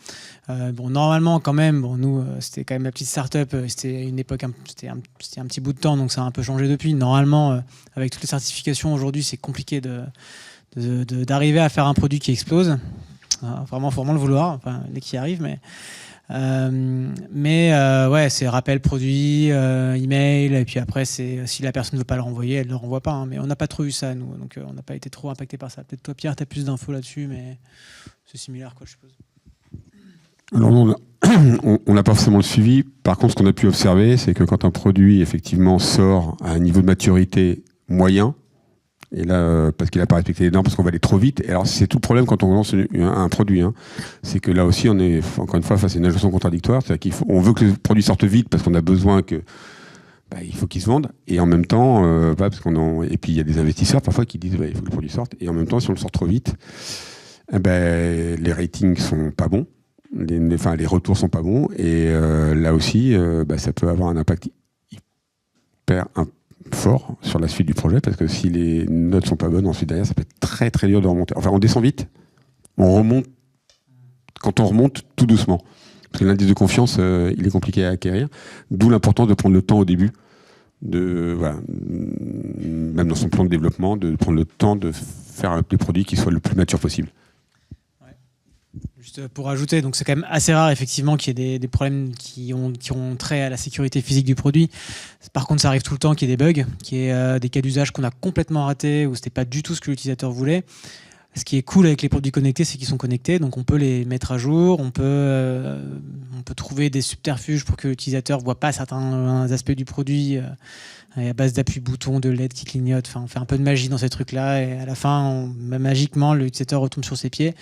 Bon, normalement, quand même, bon, nous, c'était quand même la petite start-up. C'était une époque, c'était un petit bout de temps, donc ça a un peu changé depuis. Normalement, avec toutes les certifications aujourd'hui, c'est compliqué d'arriver à faire un produit qui explose. Vraiment, faut vraiment le vouloir, enfin, dès qu'il arrive, mais ouais, c'est rappel produit, email, et puis après, si la personne ne veut pas le renvoyer, elle ne le renvoie pas. Hein, mais on n'a pas trop eu ça, nous, donc on n'a pas été trop impacté par ça. Peut-être toi, Pierre, tu as plus d'infos là-dessus, mais c'est similaire, quoi, je suppose. Alors on n'a pas forcément le suivi. Par contre, ce qu'on a pu observer, c'est que quand un produit, effectivement, sort à un niveau de maturité moyen, et là, parce qu'il n'a pas respecté les normes, parce qu'on va aller trop vite. Et alors, c'est tout le problème quand on lance un produit. Hein. C'est que là aussi, on est, encore une fois, face à une injonction contradictoire. C'est-à-dire on veut que le produit sorte vite parce qu'on a besoin il faut qu'il se vende. Et en même temps, et puis il y a des investisseurs parfois qui disent il faut que le produit sorte. Et en même temps, si on le sort trop vite, les ratings sont pas bons. Les retours sont pas bons. Et là aussi, ça peut avoir un impact hyper fort sur la suite du projet, parce que si les notes sont pas bonnes, ensuite derrière, ça peut être très très dur de remonter. Enfin, on descend vite, on remonte. Quand on remonte, tout doucement. Parce que l'indice de confiance, il est compliqué à acquérir. D'où l'importance de prendre le temps au début, même dans son plan de développement, de prendre le temps de faire des produits qui soient le plus matures possible. Juste pour ajouter, donc c'est quand même assez rare effectivement qu'il y ait des problèmes qui ont trait à la sécurité physique du produit. Par contre, ça arrive tout le temps qu'il y ait des bugs, qu'il y ait des cas d'usage qu'on a complètement ratés ou c'était pas du tout ce que l'utilisateur voulait. Ce qui est cool avec les produits connectés, c'est qu'ils sont connectés, donc on peut les mettre à jour, on peut trouver des subterfuges pour que l'utilisateur voit pas certains aspects du produit à base d'appui-bouton, de LED qui clignotent. Enfin, on fait un peu de magie dans ces trucs-là et à la fin, magiquement, l'utilisateur retombe sur ses pieds.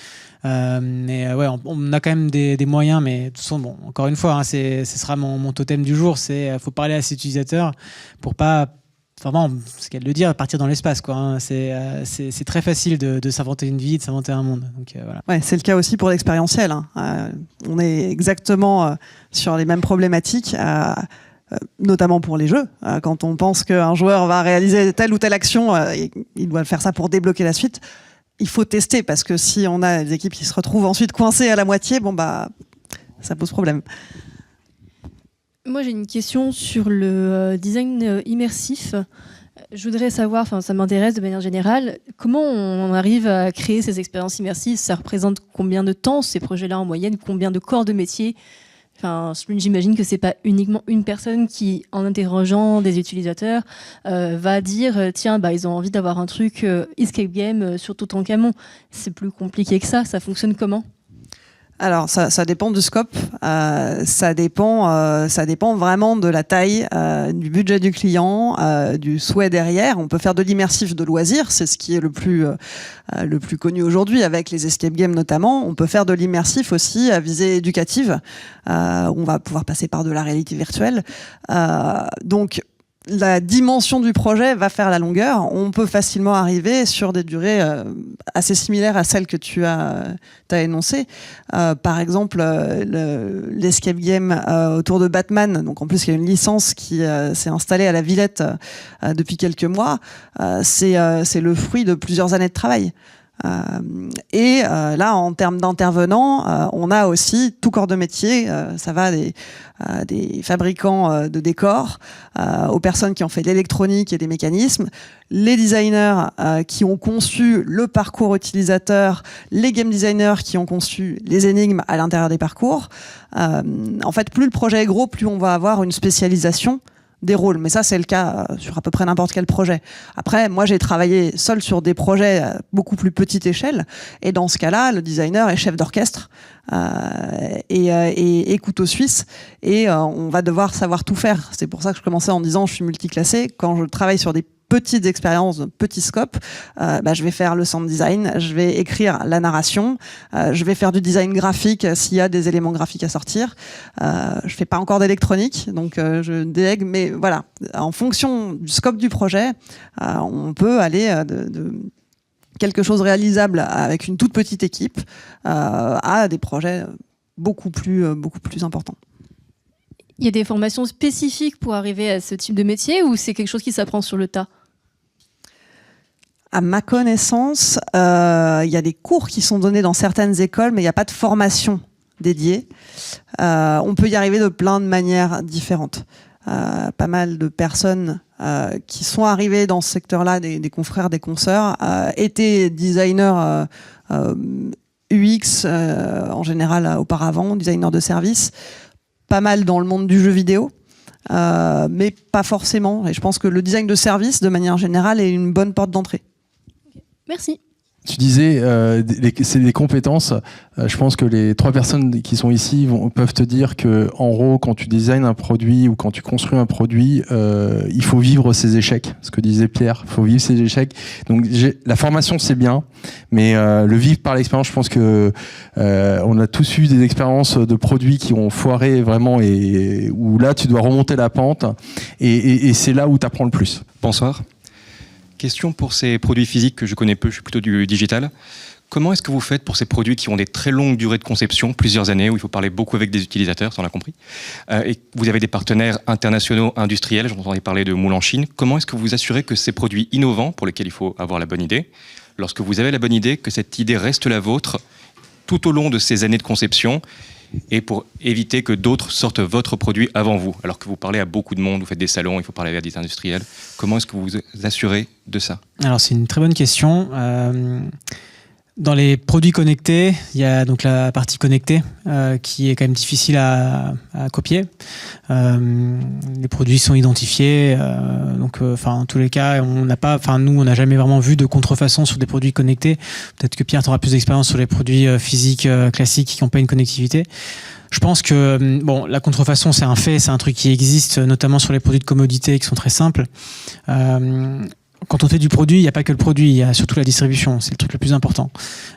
Ouais, on a quand même des moyens, mais de toute façon, bon, encore une fois, hein, ce sera mon totem du jour, faut parler à cet utilisateur pour pas. Enfin, bon, c'est qu'elle de le dire, partir dans l'espace, quoi. Hein. C'est très facile de s'inventer une vie, de s'inventer un monde. Donc, voilà. Ouais, c'est le cas aussi pour l'expérientiel. Hein. On est exactement sur les mêmes problématiques, notamment pour les jeux. Quand on pense qu'un joueur va réaliser telle ou telle action, il doit faire ça pour débloquer la suite. Il faut tester, parce que si on a des équipes qui se retrouvent ensuite coincées à la moitié, ça pose problème. Moi, j'ai une question sur le design immersif. Je voudrais savoir, ça m'intéresse de manière générale, comment on arrive à créer ces expériences immersives? Ça représente combien de temps ces projets-là en moyenne? Combien de corps de métier? J'imagine que c'est pas uniquement une personne qui, en interrogeant des utilisateurs, va dire tiens, ils ont envie d'avoir un truc escape game sur Toutankhamon. C'est plus compliqué que ça. Ça fonctionne comment? Alors, ça dépend du scope, ça dépend vraiment de la taille, du budget du client, du souhait derrière. On peut faire de l'immersif de loisir, c'est ce qui est le plus connu aujourd'hui avec les escape games notamment. On peut faire de l'immersif aussi à visée éducative, on va pouvoir passer par de la réalité virtuelle. Donc, la dimension du projet va faire la longueur. On peut facilement arriver sur des durées assez similaires à celles que tu as énoncées. Par exemple, l'escape game autour de Batman. Donc en plus, il y a une licence qui s'est installée à la Villette depuis quelques mois. C'est le fruit de plusieurs années de travail. Là, en termes d'intervenants, on a aussi tout corps de métier. Ça va des fabricants de décors aux personnes qui ont fait de l'électronique et des mécanismes, les designers qui ont conçu le parcours utilisateur, les game designers qui ont conçu les énigmes à l'intérieur des parcours. En fait, plus le projet est gros, plus on va avoir une spécialisation des rôles, mais ça c'est le cas sur à peu près n'importe quel projet. Après, moi j'ai travaillé seul sur des projets à beaucoup plus petite échelle, et dans ce cas-là, le designer est chef d'orchestre et couteau suisse, et on va devoir savoir tout faire. C'est pour ça que je commençais en disant je suis multiclassé. Quand je travaille sur des petites expériences, petit scope, je vais faire le sound design, je vais écrire la narration, je vais faire du design graphique s'il y a des éléments graphiques à sortir. Je fais pas encore d'électronique, donc je délègue, mais voilà, en fonction du scope du projet, on peut aller de quelque chose réalisable avec une toute petite équipe à des projets beaucoup plus importants. Il y a des formations spécifiques pour arriver à ce type de métier, ou c'est quelque chose qui s'apprend sur le tas? À ma connaissance, il y a des cours qui sont donnés dans certaines écoles, mais il n'y a pas de formation dédiée. On peut y arriver de plein de manières différentes. Pas mal de personnes qui sont arrivées dans ce secteur-là, des confrères, des consoeurs, étaient designers UX en général auparavant, designers de service, pas mal dans le monde du jeu vidéo. Mais pas forcément. Et je pense que le design de service, de manière générale, est une bonne porte d'entrée. Merci. Tu disais, c'est des compétences. Je pense que les 3 personnes qui sont ici peuvent te dire que, en gros, quand tu designes un produit ou quand tu construis un produit, il faut vivre ses échecs. Ce que disait Pierre, il faut vivre ses échecs. Donc, la formation, c'est bien, mais le vivre par l'expérience, je pense que on a tous eu des expériences de produits qui ont foiré vraiment, et où là, tu dois remonter la pente, et c'est là où tu apprends le plus. Bonsoir. Question pour ces produits physiques que je connais peu, je suis plutôt du digital. Comment est-ce que vous faites pour ces produits qui ont des très longues durées de conception, plusieurs années, où il faut parler beaucoup avec des utilisateurs, ça on l'a compris, et vous avez des partenaires internationaux industriels, j'entendais parler de moules en Chine. Comment est-ce que vous vous assurez que ces produits innovants, pour lesquels il faut avoir la bonne idée, lorsque vous avez la bonne idée, que cette idée reste la vôtre tout au long de ces années de conception, et pour éviter que d'autres sortent votre produit avant vous, alors que vous parlez à beaucoup de monde, vous faites des salons, il faut parler à des industriels. Comment est-ce que vous vous assurez de ça? Alors c'est une très bonne question. Dans les produits connectés, il y a donc la partie connectée qui est quand même difficile à copier. Les produits sont identifiés, en tous les cas, nous on n'a jamais vraiment vu de contrefaçon sur des produits connectés. Peut-être que Pierre aura plus d'expérience sur les produits physiques classiques qui n'ont pas une connectivité. Je pense que la contrefaçon, c'est un fait, c'est un truc qui existe, notamment sur les produits de commodité qui sont très simples. Quand on fait du produit, il n'y a pas que le produit, il y a surtout la distribution, c'est le truc le plus important.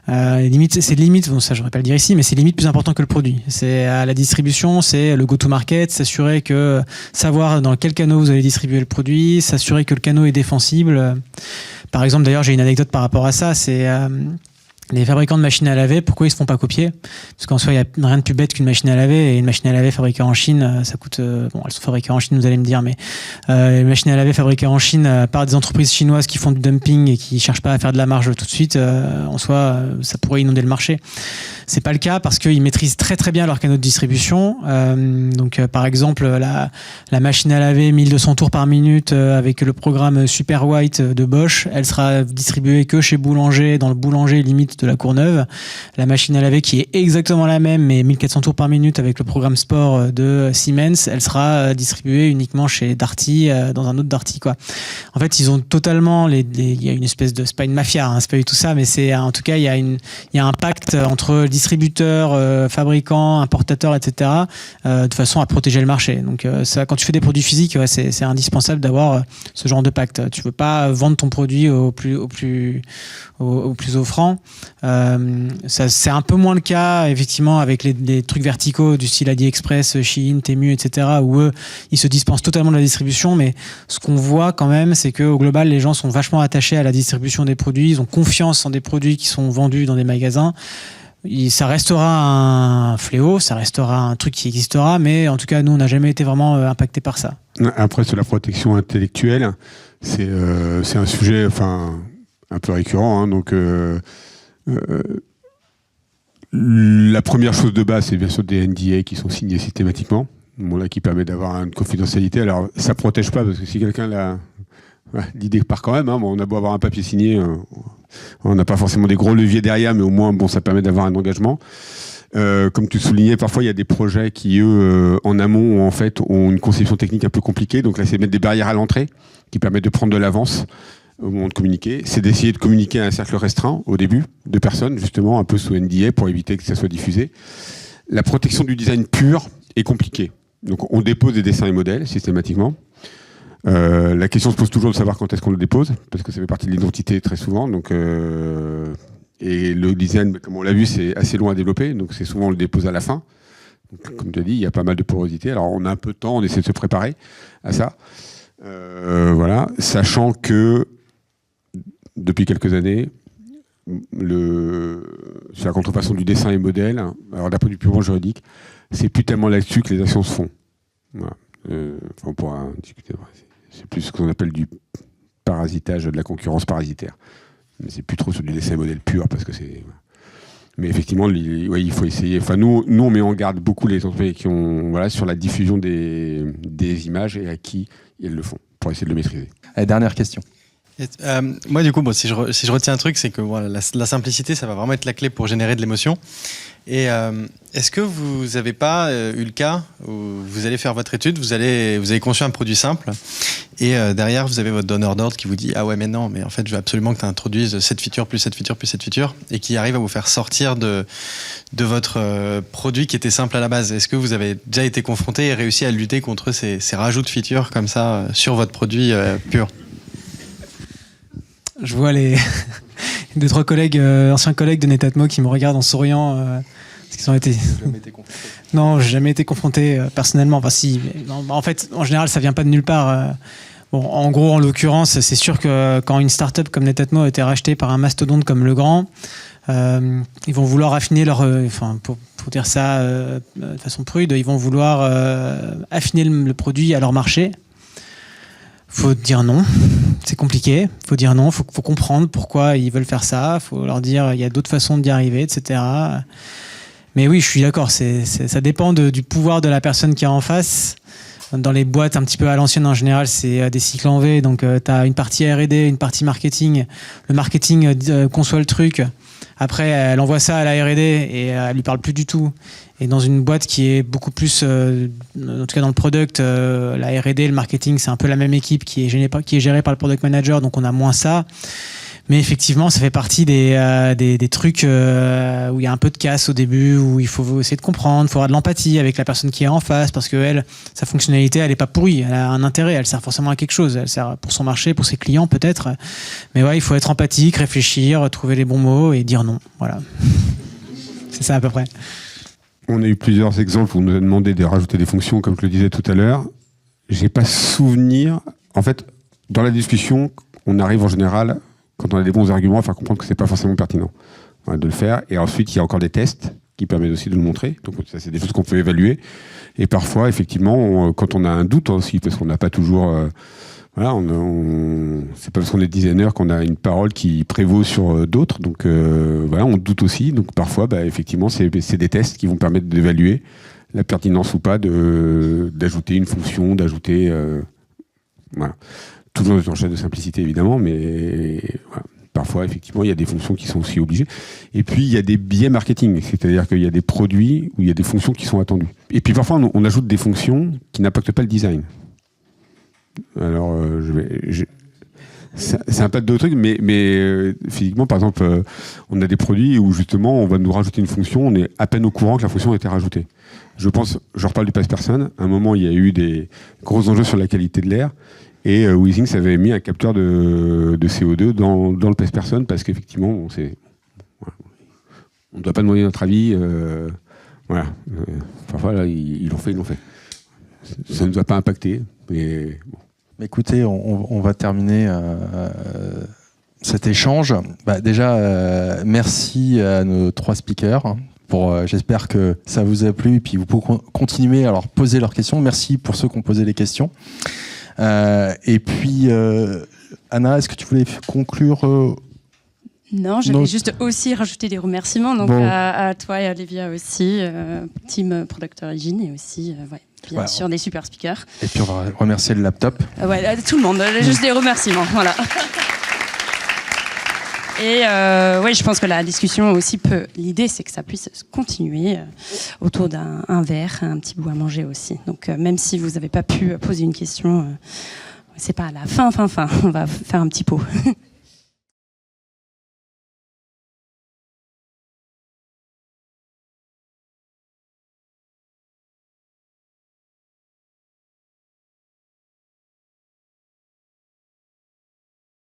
Ça j'aurais pas le dire ici, mais c'est limite plus important que le produit. C'est à la distribution, c'est le go-to-market, s'assurer que savoir dans quel canal vous allez distribuer le produit, s'assurer que le canal est défensible. Par exemple, d'ailleurs, j'ai une anecdote par rapport à ça, c'est les fabricants de machines à laver, pourquoi ils se font pas copier? Parce qu'en soi, il n'y a rien de plus bête qu'une machine à laver, et une machine à laver fabriquée en Chine, ça coûte... elles sont fabriquées en Chine, vous allez me dire, mais une machine à laver fabriquée en Chine par des entreprises chinoises qui font du dumping et qui cherchent pas à faire de la marge tout de suite, en soi, ça pourrait inonder le marché. C'est pas le cas parce qu'ils maîtrisent très très bien leurs canaux de distribution. Par exemple, la machine à laver 1200 tours par minute avec le programme Super White de Bosch, elle sera distribuée que chez Boulanger, dans le Boulanger limite de la Courneuve. La machine à laver qui est exactement la même, mais 1400 tours par minute avec le programme Sport de Siemens, elle sera distribuée uniquement chez Darty, dans un autre Darty, quoi. En fait, ils ont totalement il y a une espèce de, c'est pas une mafia, hein, c'est pas du tout ça, mais c'est, en tout cas, il y a un pacte entre distributeurs, fabricants, importateurs, etc., de façon à protéger le marché. Donc ça, quand tu fais des produits physiques, c'est indispensable d'avoir ce genre de pacte. Tu veux pas vendre ton produit au plus offrant. C'est un peu moins le cas, effectivement, avec les trucs verticaux du style AliExpress, Shein, Temu, etc., où eux, ils se dispensent totalement de la distribution. Mais ce qu'on voit quand même, c'est qu'au global, les gens sont vachement attachés à la distribution des produits. Ils ont confiance en des produits qui sont vendus dans des magasins. Ça restera un fléau, ça restera un truc qui existera, mais en tout cas, nous, on n'a jamais été vraiment impactés par ça. Après, sur la protection intellectuelle, c'est un sujet un peu récurrent. Hein, donc, la première chose de base, c'est bien sûr des NDA qui sont signés systématiquement, qui permet d'avoir une confidentialité. Alors, ça ne protège pas, parce que si quelqu'un l'a... l'idée part quand même, hein. On a beau avoir un papier signé, on n'a pas forcément des gros leviers derrière, mais au moins ça permet d'avoir un engagement. Comme tu soulignais, parfois il y a des projets qui, eux, en amont, ont une conception technique un peu compliquée. Donc là, c'est de mettre des barrières à l'entrée qui permettent de prendre de l'avance au moment de communiquer. C'est d'essayer de communiquer à un cercle restreint au début, de personnes, justement, un peu sous NDA pour éviter que ça soit diffusé. La protection du design pur est compliquée. Donc on dépose des dessins et modèles systématiquement. La question se pose toujours de savoir quand est-ce qu'on le dépose, parce que ça fait partie de l'identité très souvent. Donc, et le design, comme on l'a vu, c'est assez loin à développer, donc c'est souvent on le dépose à la fin. Donc, comme tu as dit, il y a pas mal de porosité. Alors on a un peu de temps, on essaie de se préparer à ça. Voilà, sachant que depuis quelques années, sur la contrefaçon du dessin et modèle, alors d'un point de vue purement juridique, c'est plus tellement là-dessus que les actions se font. Voilà. On pourra discuter. C'est plus ce qu'on appelle du parasitage, de la concurrence parasitaire. Mais c'est plus trop sur du dessin et modèle pur, parce que c'est... Mais effectivement, il faut essayer. Enfin, nous, on met en garde beaucoup les entreprises qui ont, sur la diffusion des images et à qui elles le font, pour essayer de le maîtriser. Allez, dernière question. Moi, du coup, si je retiens un truc, c'est que la simplicité, ça va vraiment être la clé pour générer de l'émotion. Et est-ce que vous n'avez pas eu le cas où vous allez faire votre étude, vous avez conçu un produit simple, et derrière, vous avez votre donneur d'ordre qui vous dit « Ah ouais, mais non, mais en fait, je veux absolument que tu introduises cette feature, plus cette feature, plus cette feature », et qui arrive à vous faire sortir de votre produit qui était simple à la base. Est-ce que vous avez déjà été confronté et réussi à lutter contre ces rajouts de features comme ça sur votre produit pur ? Je vois les 2-3 collègues, anciens collègues de Netatmo qui me regardent en souriant parce qu'ils ont été... Jamais été confronté. Non, j'ai jamais été confronté personnellement. Enfin, si. En fait, en général, ça vient pas de nulle part. En gros, en l'occurrence, c'est sûr que quand une startup comme Netatmo a été rachetée par un mastodonte comme Legrand, ils vont vouloir affiner leur... pour dire ça de façon prude, ils vont vouloir affiner le produit à leur marché. Faut dire non, c'est compliqué. Faut dire non, faut comprendre pourquoi ils veulent faire ça. Faut leur dire il y a d'autres façons d'y arriver, etc. Mais oui, je suis d'accord. Ça dépend du pouvoir de la personne qui est en face. Dans les boîtes un petit peu à l'ancienne, en général, c'est des cycles en V. Donc, tu as une partie R&D, une partie marketing. Le marketing conçoit le truc. Après, elle envoie ça à la R&D et elle lui parle plus du tout. Et dans une boîte qui est beaucoup plus, en tout cas dans le product, la R&D, le marketing, c'est un peu la même équipe qui est gérée par le product manager, donc on a moins ça. Mais effectivement, ça fait partie des trucs où il y a un peu de casse au début, où il faut essayer de comprendre, il faut avoir de l'empathie avec la personne qui est en face, parce que elle, sa fonctionnalité, elle n'est pas pourrie, elle a un intérêt, elle sert forcément à quelque chose, elle sert pour son marché, pour ses clients peut-être. Mais ouais, il faut être empathique, réfléchir, trouver les bons mots et dire non. Voilà. C'est ça à peu près. On a eu plusieurs exemples où on nous a demandé de rajouter des fonctions, comme je le disais tout à l'heure. J'ai pas souvenir. En fait, dans la discussion, on arrive en général, quand on a des bons arguments, à faire comprendre que c'est pas forcément pertinent de le faire. Et ensuite, il y a encore des tests qui permettent aussi de le montrer. Donc ça, c'est des choses qu'on peut évaluer. Et parfois, effectivement, quand on a un doute aussi, parce qu'on n'a pas toujours... c'est pas parce qu'on est designer qu'on a une parole qui prévaut sur d'autres. Donc on doute aussi. Donc parfois, effectivement, c'est des tests qui vont permettre d'évaluer la pertinence ou pas d'ajouter une fonction, d'ajouter... Toujours dans le champ de simplicité, évidemment, mais parfois, effectivement, il y a des fonctions qui sont aussi obligées. Et puis, il y a des biais marketing, c'est-à-dire qu'il y a des produits où il y a des fonctions qui sont attendues. Et puis, parfois, on ajoute des fonctions qui n'impactent pas le design. Alors, c'est un tas de trucs, mais physiquement, par exemple, on a des produits où, justement, on va nous rajouter une fonction, on est à peine au courant que la fonction a été rajoutée. Je reparle du passe-personne. À un moment, il y a eu des gros enjeux sur la qualité de l'air. Et Weezings avait mis un capteur de CO2 dans le passe-personne parce qu'effectivement, On ne doit pas demander notre avis. Voilà. Parfois, là, ils l'ont fait. Ça ne nous a pas impacté. Mais bon. Écoutez, on va terminer cet échange. Déjà, merci à nos 3 speakers. J'espère que ça vous a plu. Et puis, vous pouvez continuer à leur poser leurs questions. Merci pour ceux qui ont posé les questions. Et puis, Anna, est-ce que tu voulais conclure Non, j'allais juste aussi rajouter des remerciements donc à toi et à Olivia aussi, team Product Origin, et aussi bien sûr des super speakers. Et puis on va remercier le laptop. Tout le monde, juste des remerciements, voilà. Et je pense que la discussion aussi l'idée c'est que ça puisse continuer autour d'un verre, un petit bout à manger aussi. Donc même si vous n'avez pas pu poser une question, c'est pas à la fin, on va faire un petit pot.